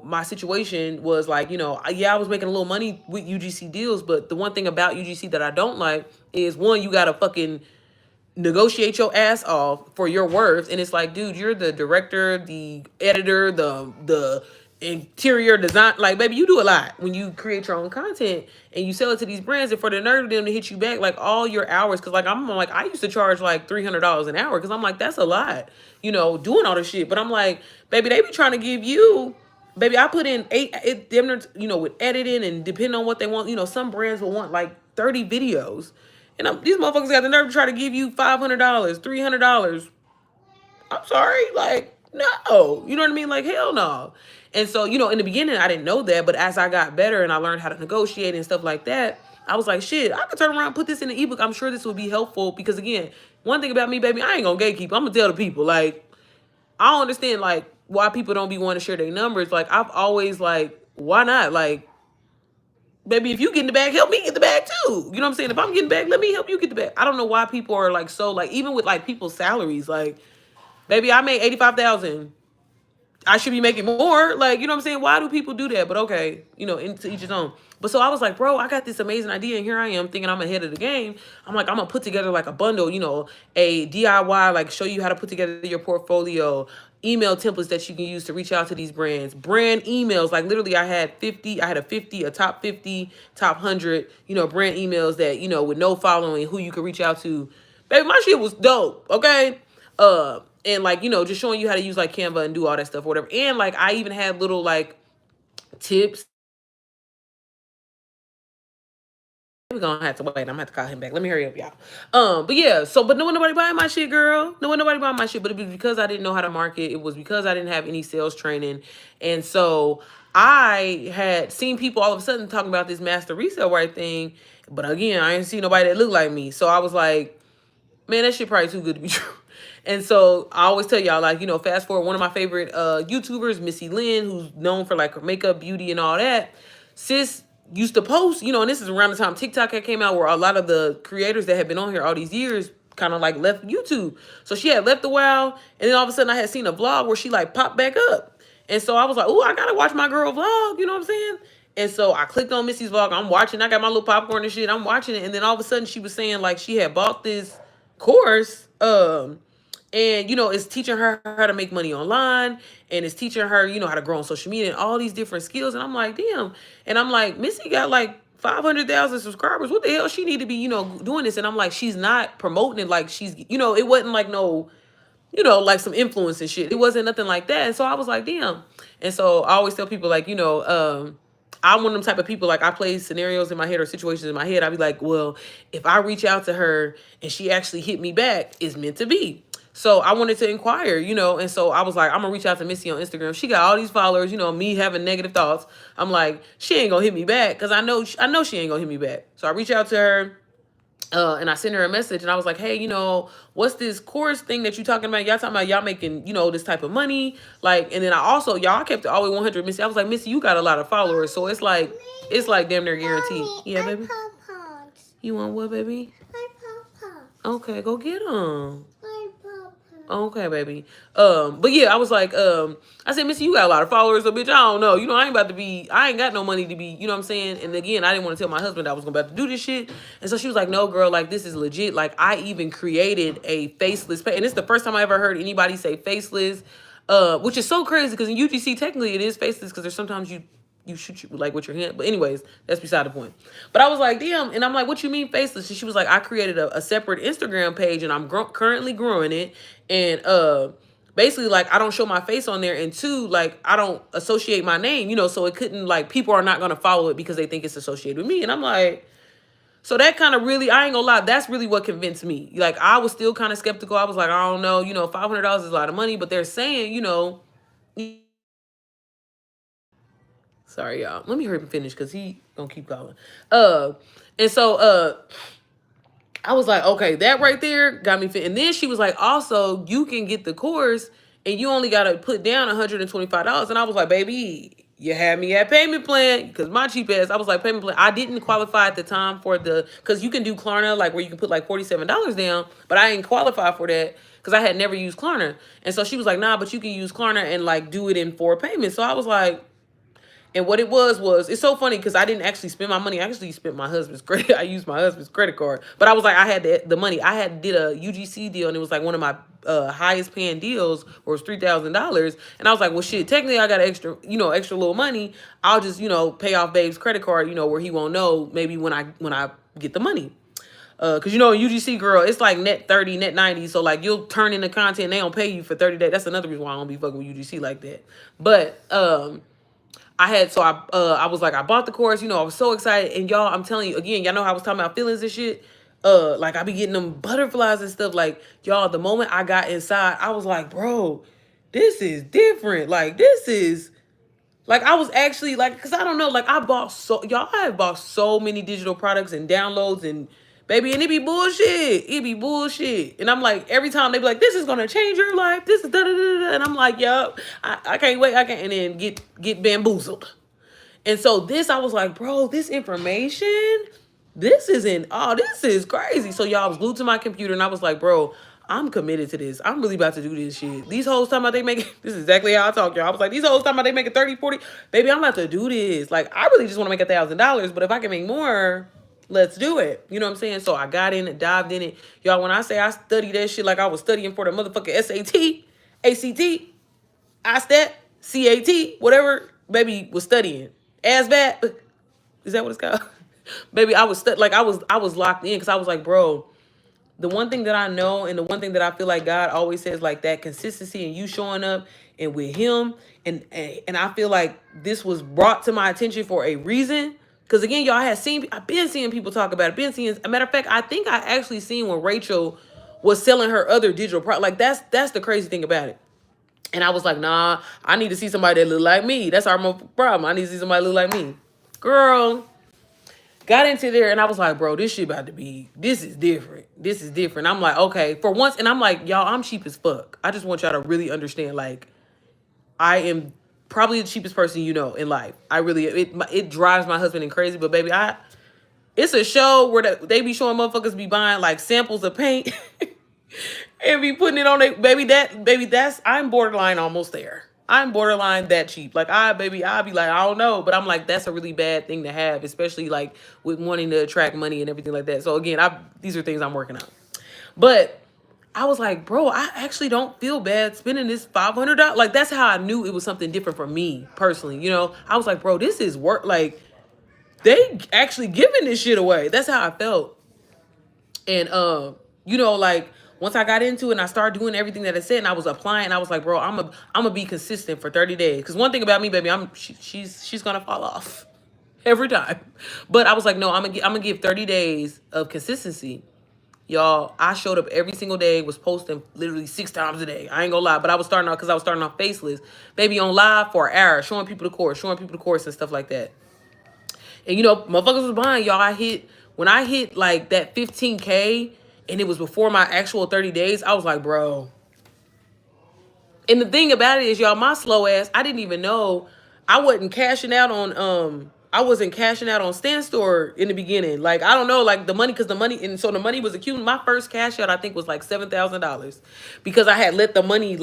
my situation was like, yeah, I was making a little money with UGC deals, but the one thing about UGC that I don't like is, one, you gotta fucking negotiate your ass off for your worth, and it's like, dude, you're the director, the editor, the interior design. Like, baby, you do a lot when you create your own content and you sell it to these brands, and for the nerve of them to hit you back like all your hours. Because like, I'm like, I used to charge like $300 an hour, because I'm like, that's a lot, doing all this shit. But I'm like, baby, they be trying to give you, baby, I put in with editing and depending on what they want, some brands will want like 30 videos. And these motherfuckers got the nerve to try to give you $500, $300. I'm sorry, like, no, you know what I mean? Like, hell no. And so, in the beginning, I didn't know that, but as I got better and I learned how to negotiate and stuff like that, I was like, shit, I could turn around and put this in an ebook. I'm sure this would be helpful, because again, one thing about me, baby, I ain't gonna gatekeep. I'm gonna tell the people, like, I don't understand, like, why people don't be wanting to share their numbers. Like, I've always, like, why not? Like, baby, if you get in the bag, help me get the bag too. You know what I'm saying? If I'm getting the bag, let me help you get the bag. I don't know why people are like, so like, even with like people's salaries, like, baby, I made 85,000. I should be making more. Like, you know what I'm saying? Why do people do that? But okay, into each his own. But so I was like, bro, I got this amazing idea, and here I am thinking I'm ahead of the game. I'm like, I'm gonna put together like a bundle, a DIY, like show you how to put together your portfolio, email templates that you can use to reach out to these brands, brand emails. Like literally I had a top 50, top 100, brand emails that, with no following, who you could reach out to. Baby, my shit was dope. Okay. And like, just showing you how to use like Canva and do all that stuff or whatever. And like, I even had little like tips. We're gonna have to wait. I'm gonna have to call him back. Let me hurry up, y'all. But yeah, but no one nobody buying my shit, girl. No one nobody buying my shit. But it was because I didn't know how to market. It was because I didn't have any sales training. And so I had seen people all of a sudden talking about this master resale right thing. But again, I ain't seen nobody that looked like me. So I was like, man, that shit probably too good to be true. And so I always tell y'all, like, fast forward, one of my favorite YouTubers, Missy Lynn, who's known for like her makeup, beauty, and all that. Sis used to post, and this is around the time TikTok had came out, where a lot of the creators that had been on here all these years kind of like left YouTube. So she had left a while, and then all of a sudden I had seen a vlog where she like popped back up. And so I was like, oh, I gotta watch my girl vlog, you know what I'm saying? And so I clicked on Missy's vlog. I'm watching. I got my little popcorn and shit. I'm watching it. And then all of a sudden she was saying like she had bought this course, and it's teaching her how to make money online, and it's teaching her how to grow on social media and all these different skills. And I'm like, damn. And I'm like, Missy got like 500,000 subscribers. What the hell she need to be doing this? And I'm like, she's not promoting it like she's it wasn't like no like some influence and shit. It wasn't nothing like that. And so I was like, damn. And so I always tell people like, I'm one of them type of people, like I play scenarios in my head or situations in my head. I'd be like, well, if I reach out to her and she actually hit me back, it's meant to be. So I wanted to inquire, and so I was like, I'm gonna reach out to Missy on Instagram. She got all these followers, me having negative thoughts. I'm like, she ain't gonna hit me back, because I know she ain't gonna hit me back. So I reach out to her. And I sent her a message, and I was like, hey, what's this course thing that you talking about? Y'all talking about y'all making, this type of money? Like, and then I kept it always 100, Missy. I was like, Missy, you got a lot of followers. So it's like damn near guaranteed. Mommy, yeah, baby? You want what, baby? Okay, go get them. Okay, baby. But yeah, I was like, I said, Missy, you got a lot of followers, so bitch, I don't know. I ain't got no money to be, you know what I'm saying? And again, I didn't want to tell my husband I was about to do this shit. And so she was like, no, girl, like, this is legit. Like, I even created a faceless page. And it's the first time I ever heard anybody say faceless, which is so crazy, because in UGC, technically it is faceless, because there's sometimes you shoot you like with your hand. But anyways, that's beside the point. But I was like, damn. And I'm like, what you mean faceless? And she was like, I created a separate Instagram page, and I'm currently growing it. And basically, like, I don't show my face on there. And two, like, I don't associate my name, so it couldn't, like, people are not going to follow it because they think it's associated with me. And I'm like, so that kind of really, I ain't gonna lie, that's really what convinced me. Like, I was still kind of skeptical. I was like, I don't know, $500 is a lot of money, but they're saying, sorry, y'all. Let me hurry up and finish, because he gonna keep calling. And so I was like, okay, that right there got me fit. And then she was like, also, you can get the course and you only gotta put down $125. And I was like, baby, You had me at payment plan because my cheap ass, I was like, payment plan. I didn't qualify at the time for because you can do Klarna, like where you can put like $47 down, but I didn't qualify for that because I had never used Klarna. And so she was like, nah, but you can use Klarna and like do it in 4 payments. So I was like, and what it was it's so funny because I didn't actually spend my money. I actually spent my husband's credit. I used my husband's credit card, but I was like, I had the money. I had did a UGC deal, and it was like one of my highest paying deals, where it was $3,000. And I was like, well, shit. Technically, I got extra little money. I'll just pay off Babe's credit card, where he won't know maybe when I get the money. Cause UGC girl, it's like net 30, net 90. So like you'll turn in the content, and they don't pay you for 30 days. That's another reason why I don't be fucking with UGC like that. But I was like, I bought the course, I was so excited. And y'all, I'm telling you again, y'all know how I was talking about feelings and shit. Like I be getting them butterflies and stuff. Like, y'all, the moment I got inside, I was like, bro, this is different. Like, this is like, I was actually like, cause I don't know, like I have bought so many digital products and downloads and baby, and it be bullshit. It be bullshit. And I'm like, every time they be like, this is gonna change your life. This is da da da da. And I'm like, yup, I can't wait. I can't, and then get bamboozled. And so I was like, bro, this information, this is crazy. So y'all, I was glued to my computer and I was like, bro, I'm committed to this. I'm really about to do this shit. These hoes talking about they making, this is exactly how I talk, y'all. I was like, these hoes talking about they making 30, 40. Baby, I'm about to do this. Like, I really just want to make $1,000, but if I can make more, let's do it. You know what I'm saying? So I got in it, dived in it. Y'all, when I say I studied that shit like I was studying for the motherfucking SAT, ACT, ISTAT, CAT, whatever, baby was studying. ASVAT, is that what it's called? Baby, I was I was locked in because I was like, bro, the one thing that I know and the one thing that I feel like God always says, like that consistency and you showing up and with him, and I feel like this was brought to my attention for a reason. Because again, y'all, I've been seeing people talk about it. A matter of fact, I think I actually seen when Rachel was selling her other digital product. Like that's the crazy thing about it. And I was like, nah, I need to see somebody that look like me. That's our problem. I need to see somebody look like me. Girl, got into there and I was like, bro, this is different. This is different. I'm like, okay, for once. And I'm like, y'all, I'm cheap as fuck. I just want y'all to really understand, like, I am probably the cheapest person in life. I really, it drives my husband crazy. But baby, it's a show where they be showing motherfuckers be buying like samples of paint. And be putting it on it, I'm borderline almost there. I'm borderline that cheap. Like I'll be like, I don't know. But I'm like, that's a really bad thing to have, especially like with wanting to attract money and everything like that. So again, these are things I'm working on. But I was like, bro, I actually don't feel bad spending this $500. Like that's how I knew it was something different for me personally. I was like, bro, this is work. Like they actually giving this shit away. That's how I felt. And like once I got into it and I started doing everything that it said and I was applying, I was like, bro, I'm gonna be consistent for 30 days. Because one thing about me, baby, she's gonna fall off every time. But I was like, no, I'm gonna give 30 days of consistency. Y'all, I showed up every single day, was posting literally 6 times a day. I ain't gonna lie, but I was starting off faceless. Baby, on live for an hour, showing people the course and stuff like that. And motherfuckers was buying, y'all. When I hit like that 15K and it was before my actual 30 days, I was like, bro. And the thing about it is, y'all, my slow ass, I didn't even know I wasn't cashing out on Stand Store in the beginning. Like, I don't know, like the money, and so the money was accumulating. My first cash out, I think, was like $7,000 because I had let the money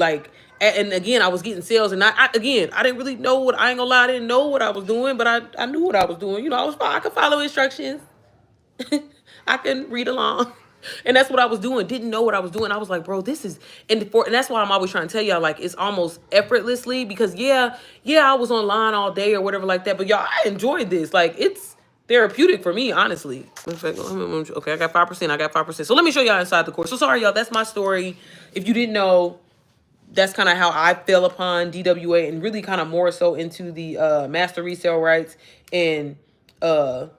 and again, I was getting sales, and I didn't really know I ain't gonna lie, I didn't know what I was doing, but I knew what I was doing. I could follow instructions. I can read along. And that's what I was doing. Didn't know what I was doing. I was like, bro, this is, and that's why I'm always trying to tell y'all, like, it's almost effortlessly because yeah, I was online all day or whatever like that. But y'all, I enjoyed this. Like, it's therapeutic for me, honestly. Okay, I got 5%. So let me show y'all inside the course. So sorry, y'all. That's my story. If you didn't know, that's kind of how I fell upon DWA and really kind of more so into the master resale rights and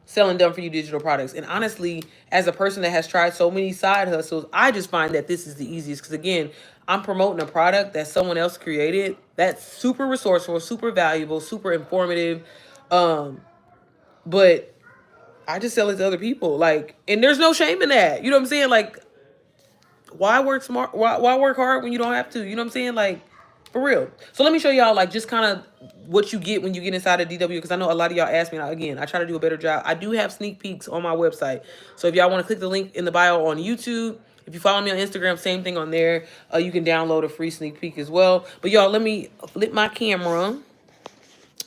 selling done for you digital products. And honestly, as a person that has tried so many side hustles, I just find that this is the easiest because again, I'm promoting a product that someone else created that's super resourceful, super valuable, super informative. But I just sell it to other people. Like, and there's no shame in that. You know what I'm saying? Like, why work smart? Why work hard when you don't have to? You know what I'm saying? Like, For real. So let me show y'all like just kind of what you get when you get inside of DW, because I know a lot of y'all ask me. Now, again, I try to do a better job. I do have sneak peeks on my website. So if y'all want to click the link in the bio on YouTube, if you follow me on Instagram, same thing on there. You can download a free sneak peek as well. But y'all, let me flip my camera.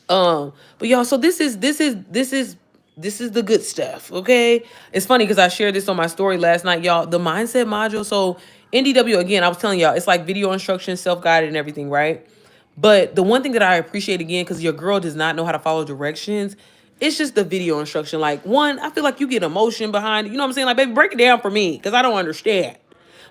But y'all, so this is the good stuff, okay? It's funny because I shared this on my story last night, y'all. The mindset module. So NDW, again, I was telling y'all, it's like video instruction, self-guided and everything, right? But the one thing that I appreciate, again, because your girl does not know how to follow directions, it's just the video instruction. Like, one, I feel like you get emotion behind it. You know what I'm saying? Like, baby, break it down for me, because I don't understand.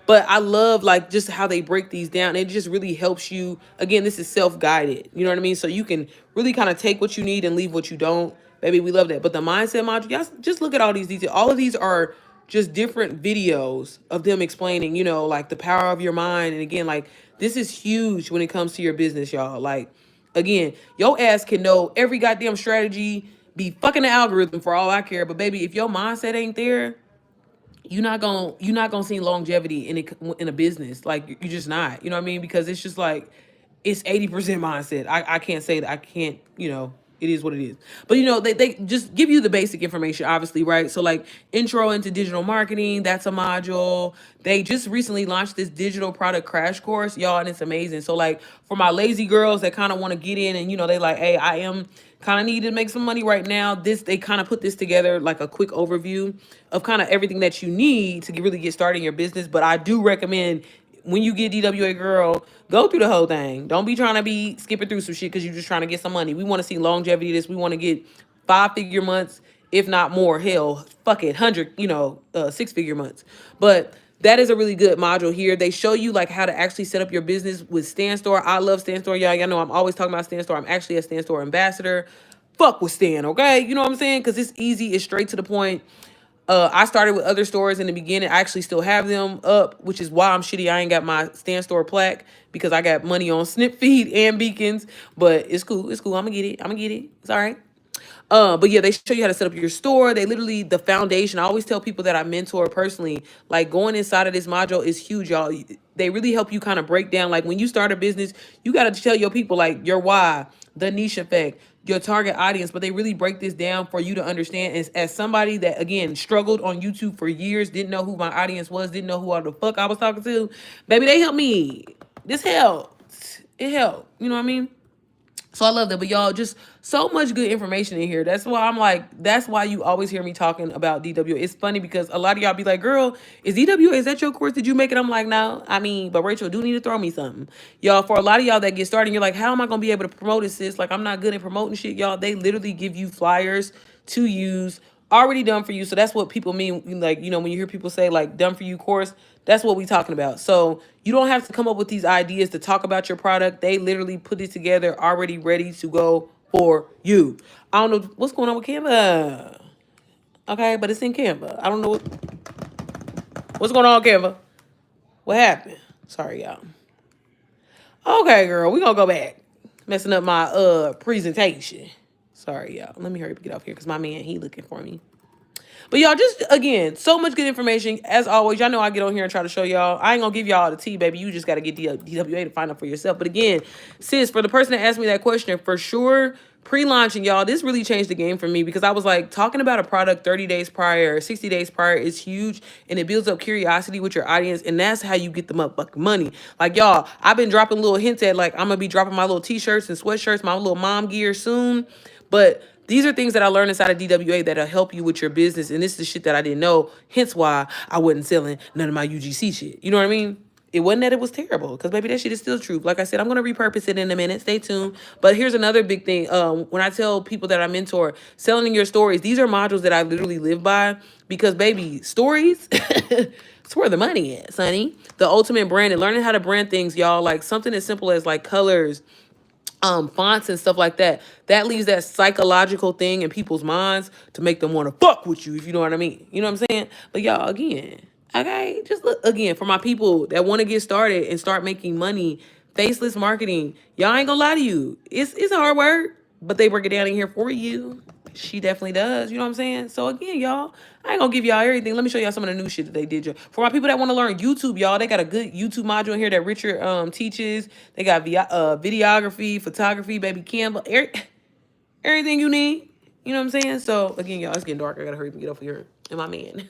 But I love like just how they break these down. It just really helps you. Again, this is self-guided. You know what I mean? So you can really kind of take what you need and leave what you don't. Baby, we love that. But the mindset module, y'all just look at all these details. All of these are just different videos of them explaining, you know, like the power of your mind. And again, like this is huge when it comes to your business, y'all. Like, again, your ass can know every goddamn strategy, be fucking the algorithm for all I care. But baby, if your mindset ain't there, you're not gonna see longevity in a business. Like you're just not. You know what I mean? Because it's just like it's 80% mindset. I can't say that. I can't, it is what it is. But they just give you the basic information, obviously, right? So like intro into digital marketing, that's a module. They just recently launched this digital product crash course, y'all, and it's amazing. So like for my lazy girls that kind of want to get in and they like, hey, I am kind of need to make some money right now. They kind of put this together like a quick overview of kind of everything that you need to really get started in your business. But I do recommend when you get DWA girl, go through the whole thing. Don't be trying to be skipping through some shit because you're just trying to get some money. We want to see longevity of this. We want to get 5-figure months, if not more. Hell, fuck it, 100, 6-figure months. But that is a really good module here. They show you like how to actually set up your business with Stan Store. I love Stan Store, y'all. Y'all know I'm always talking about Stan Store. I'm actually a Stan Store ambassador. Fuck with Stan, okay? You know what I'm saying? Because it's easy. It's straight to the point. I started with other stores in the beginning. I actually still have them up, which is why I'm shitty. I ain't got my Stan Store plaque because I got money on Snip Feed and Beacons. But it's cool. It's cool. I'm gonna get it. It's all right. But yeah, they show you how to set up your store. They literally, the foundation. I always tell people that I mentor personally, like going inside of this module is huge, y'all. They really help you kind of break down, like when you start a business, you got to tell your people like your why, the niche effect, your target audience, but they really break this down for you to understand. As somebody that, again, struggled on YouTube for years, didn't know who my audience was, didn't know who the fuck I was talking to, baby, they helped me. This helped. It helped. You know what I mean? So I love that. But y'all, just so much good information in here. That's why I'm like, that's why you always hear me talking about DWA. It's funny because a lot of y'all be like, girl, is DWA, is that your course? Did you make it? I'm like, no. But Rachel do need to throw me something. Y'all, for a lot of y'all that get started, you're like, how am I going to be able to promote it, sis? Like, I'm not good at promoting shit, y'all. They literally give you flyers to use already done for you. So that's what people mean. Like, when you hear people say like done for you course, that's what we talking about. So you don't have to come up with these ideas to talk about your product. They literally put it together already ready to go for you. I don't know what's going on with Canva. Okay, but it's in Canva. I don't know what's going on with Canva. What happened? Sorry, y'all. Okay, girl, we gonna go back. Messing up my presentation. Sorry, y'all. Let me hurry up and get off here because my man, he looking for me. But y'all, just, again, so much good information. As always, y'all know I get on here and try to show y'all. I ain't going to give y'all the tea, baby. You just got to get DWA to find out for yourself. But again, sis, for the person that asked me that question, for sure, pre-launching, y'all, this really changed the game for me because I was like, talking about a product 30 days prior, 60 days prior is huge, and it builds up curiosity with your audience, and that's how you get them up fucking money. Like, y'all, I've been dropping little hints at, like, I'm going to be dropping my little t-shirts and sweatshirts, my little mom gear soon, but these are things that I learned inside of DWA that'll help you with your business. And this is the shit that I didn't know. Hence why I wasn't selling none of my UGC shit. You know what I mean? It wasn't that it was terrible. Because, baby, that shit is still true. Like I said, I'm going to repurpose it in a minute. Stay tuned. But here's another big thing. When I tell people that I mentor, selling your stories, these are modules that I literally live by. Because, baby, stories, it's where the money is, honey. The ultimate branding. Learning how to brand things, y'all. Like something as simple as like colors, fonts and stuff like that. That leaves that psychological thing in people's minds to make them want to fuck with you, if you know what I mean. You know what I'm saying? But y'all, again, okay, just look, again, for my people that want to get started and start making money, faceless marketing, y'all ain't gonna lie to you. It's hard work, but they break it down in here for you. She definitely does. You know what I'm saying? So again, y'all, I ain't gonna give y'all everything. Let me show y'all some of the new shit that they did. For my people that want to learn YouTube, y'all, they got a good YouTube module in here that Richard teaches. They got videography, photography, baby Canva, everything you need. You know what I'm saying? So again, y'all, it's getting dark. I gotta hurry up and get over here. And my man,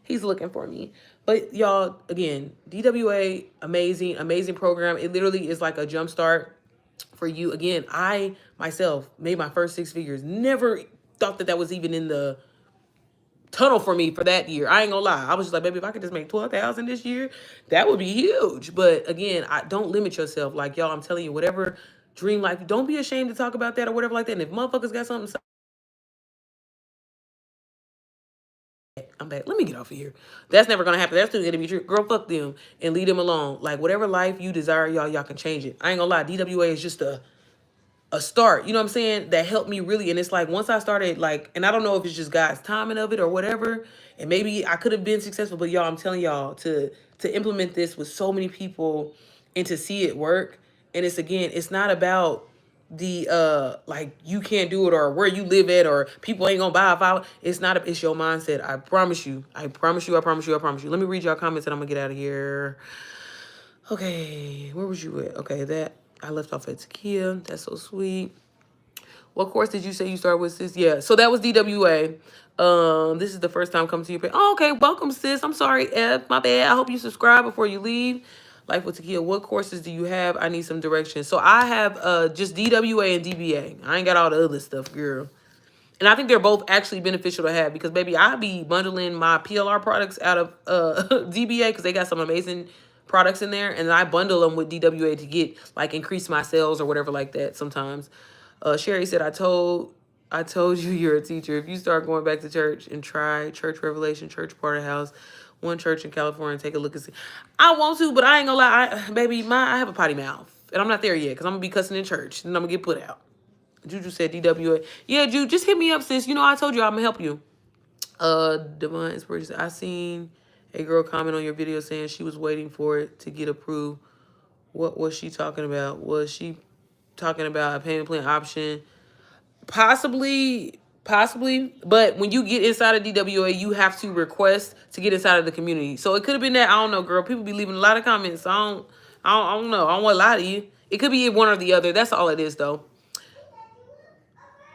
he's looking for me. But y'all, again, DWA, amazing, amazing program. It literally is like a jump start for you. Again, I myself made my first 6 figures. Never thought that was even in the tunnel for me for that year. I ain't gonna lie. I was just like, baby, if I could just make 12,000 this year, that would be huge. But again, I don't limit yourself. Like, y'all, I'm telling you, whatever dream life, don't be ashamed to talk about that or whatever like that. And if motherfuckers got something to say, I'm back. Let me get off of here. That's never gonna happen. That's still gonna be true. Girl, fuck them and leave them alone. Like, whatever life you desire, y'all can change it. I ain't gonna lie. DWA is just a start, you know what I'm saying, that helped me really. And it's like, once I started, like, and I don't know if it's just God's timing of it or whatever, and maybe I could have been successful, but y'all, I'm telling y'all, to implement this with so many people and to see it work. And it's, again, it's not about the like, you can't do it or where you live at or people ain't gonna buy if I, it's not it's your mindset. I promise you, I promise you, I promise you, I promise you. Let me read y'all comments and I'm gonna get out of here. Okay, where was you at? Okay, that I left off at Takia. That's so sweet. What course did you say you started with, sis? Yeah, so that was DWA. This is the first time coming to your page. Oh, okay, welcome, sis. I'm sorry, F. My bad. I hope you subscribe before you leave. Life with Takia. What courses do you have? I need some direction. So I have just DWA and DBA. I ain't got all the other stuff, girl. And I think they're both actually beneficial to have because, baby, I be bundling my PLR products out of DBA because they got some amazing products in there. And I bundle them with DWA to get, like, increase my sales or whatever like that sometimes. Sherry said, I told you you're a teacher. If you start going back to church and try Church Revelation, Church Part of House, one church in California, take a look and see. I want to, but I ain't gonna lie. Baby, I have a potty mouth. And I'm not there yet because I'm going to be cussing in church. And I'm going to get put out. Juju said DWA. Yeah, Juju, just hit me up, sis. You know, I told you I'm gonna help you. Divine Inspiration. I seen a girl comment on your video saying she was waiting for it to get approved. What was she talking about? Was she talking about a payment plan option? Possibly. But when you get inside of DWA, you have to request to get inside of the community. So it could have been that. I don't know, girl. People be leaving a lot of comments. I don't know. I don't want to lie to you. It could be one or the other. That's all it is, though.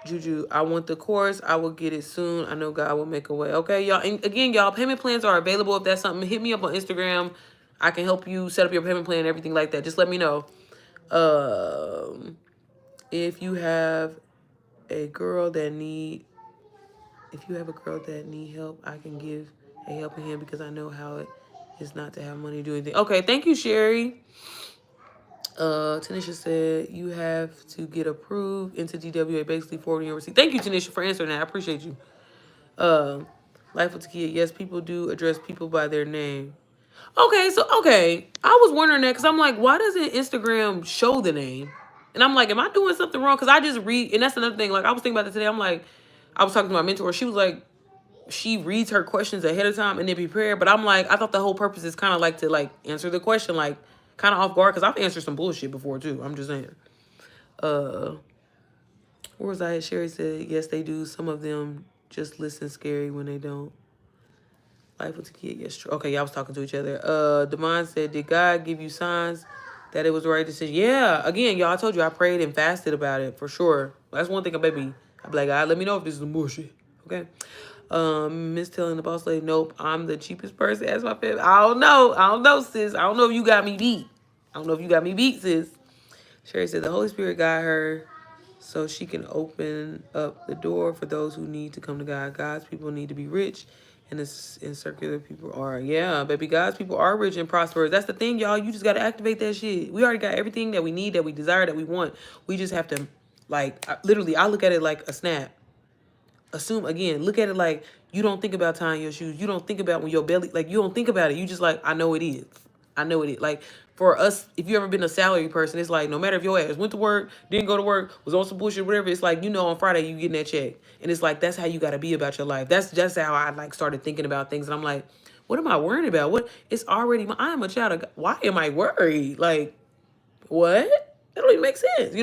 Juju, I want the course. I will get it soon. I know God will make a way. Okay, y'all. And again, y'all, payment plans are available. If that's something, hit me up on Instagram. I can help you set up your payment plan and everything like that. Just let me know. If you have a girl that need help, I can give a helping hand because I know how it is not to have money to do anything. Okay, thank you, Sherry. Tanisha said you have to get approved into DWA, basically forwarding your receipt. Thank you, Tanisha, for answering that. I appreciate you. Life with Takia. Yes, people do address people by their name. Okay, I was wondering that because I'm like, why doesn't Instagram show the name? And I'm like, am I doing something wrong? Because I just read, and that's another thing. Like, I was thinking about that today. I'm like, I was talking to my mentor. She was like, she reads her questions ahead of time and then prepare. But I'm like, I thought the whole purpose is kind of like to like answer the question like kind of off guard because I've answered some bullshit before too. I'm just saying. Where was I? Sherry said, yes, they do. Some of them just listen scary when they don't. Life with the kid, yes, true. Okay, y'all was talking to each other. Demond said, did God give you signs that it was the right decision? Yeah, again, y'all, I told you I prayed and fasted about it for sure. That's one thing, baby. I'd be like, God, let me know if this is some bullshit. Okay. Miss telling the boss lady, nope, I'm the cheapest person. That's my favorite. I don't know, sis. I don't know if you got me beat. Sis. Sherry said the Holy Spirit got her so she can open up the door for those who need to come to God. God's people need to be rich, and circular people are. Yeah, baby, God's people are rich and prosperous. That's the thing, y'all. You just got to activate that shit. We already got everything that we need, that we desire, that we want. We just have to, like, literally, I look at it like a snap. Look at it like you don't think about tying your shoes. You don't think about when your belly, like, you don't think about it. You just like, I know it is. Like, for us, if you ever been a salary person, it's like, no matter if your ass went to work, didn't go to work, was on some bullshit, whatever, it's like, on Friday you getting that check. And it's like, that's how you got to be about your life. That's just how I, like, started thinking about things. And I'm like, what am I worrying about? It's already, I am a child of God. Why am I worried? Like, what? That don't even make sense,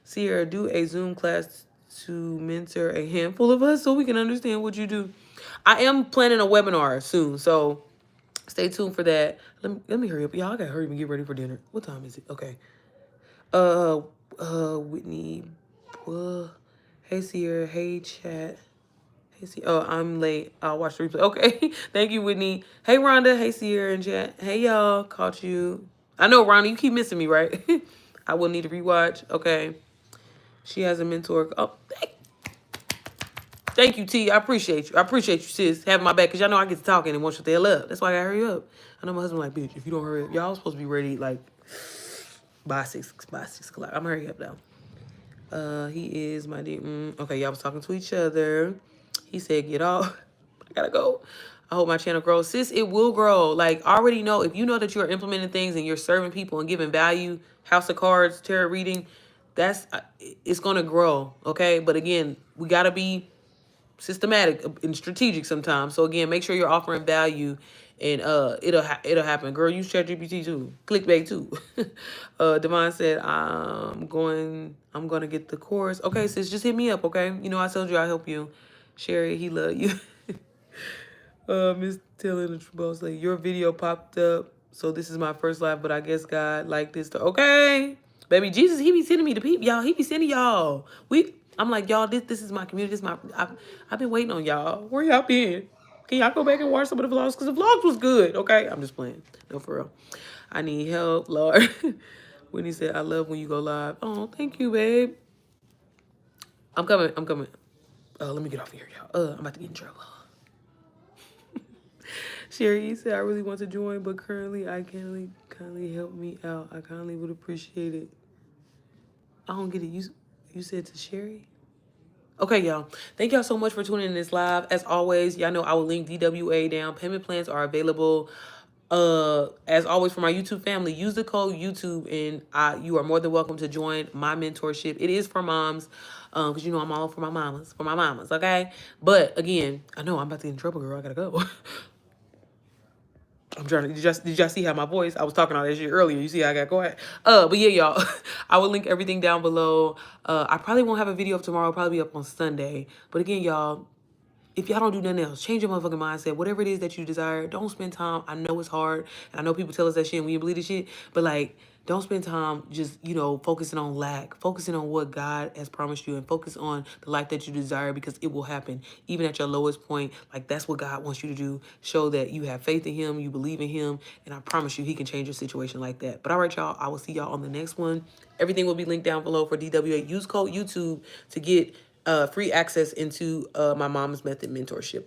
Sierra, do a Zoom class to mentor a handful of us so we can understand what you do. I am planning a webinar soon, so stay tuned for that. Let me hurry up. Y'all, I gotta hurry up and get ready for dinner. What time is it? Okay. Whitney. Hey, Sierra. Hey, chat. Hey, Sierra. Oh, I'm late. I'll watch the replay. Okay. Thank you, Whitney. Hey, Rhonda. Hey, Sierra and chat. Hey, y'all. Caught you. I know, Rhonda, you keep missing me, right? I will need to rewatch. Okay. She has a mentor. Oh, thank you, T. I appreciate you. I appreciate you, sis, having my back. Because y'all know I get to talking and want you to hell up. That's why I gotta hurry up. I know my husband like, bitch, if you don't hurry up, y'all supposed to be ready like by 6 o'clock. I'm hurry up though. He is my dear. Okay, y'all was talking to each other. He said, get off. I gotta go. I hope my channel grows. Sis, it will grow. Like, I already know, if you know that you're implementing things and you're serving people and giving value, House of Cards, tarot reading, it's going to grow, okay? But again, we got to be systematic and strategic sometimes. So again, make sure you're offering value, and it'll happen. Girl, use ChatGPT too. Clickbait too. Devon said, I'm gonna get the course. Okay, sis, just hit me up, okay? You know I told you I'll help you. Sherry, he love you. Miss Taylor the boss like, your video popped up, so this is my first live, but I guess God like this. Okay, baby Jesus, he be sending me the people, y'all. He be sending y'all. I'm like, y'all, this is my community. I've been waiting on y'all. Where y'all been? Can y'all go back and watch some of the vlogs? Because the vlogs was good, okay? I'm just playing. No, for real. I need help, Lord. Whitney said, I love when you go live. Oh, thank you, babe. I'm coming. Let me get off here, y'all. I'm about to get in trouble. Sherry said, I really want to join, but currently I can't. Kindly help me out. I kindly would appreciate it. I don't get it. You said to Sherry? Okay, y'all. Thank y'all so much for tuning in this live. As always, y'all know I will link DWA down. Payment plans are available. As always, for my YouTube family, use the code YouTube, and you are more than welcome to join my mentorship. It is for moms, because you know I'm all for my mamas, okay? But again, I know I'm about to get in trouble, girl. I gotta go. I'm trying to, did y'all see how my voice, I was talking all that shit earlier. You see how I got quiet? But yeah, y'all, I will link everything down below. I probably won't have a video of tomorrow. I'll probably be up on Sunday. But again, y'all, if y'all don't do nothing else, change your motherfucking mindset. Whatever it is that you desire, don't spend time. I know it's hard, and I know people tell us that shit and we believe the shit, but like, don't spend time just, focusing on lack, focusing on what God has promised you, and focus on the life that you desire, because it will happen. Even at your lowest point, like, that's what God wants you to do. Show that you have faith in him, you believe in him, and I promise you he can change your situation like that. But all right, y'all, I will see y'all on the next one. Everything will be linked down below for DWA. Use code YouTube to get free access into my Mom's Method mentorship.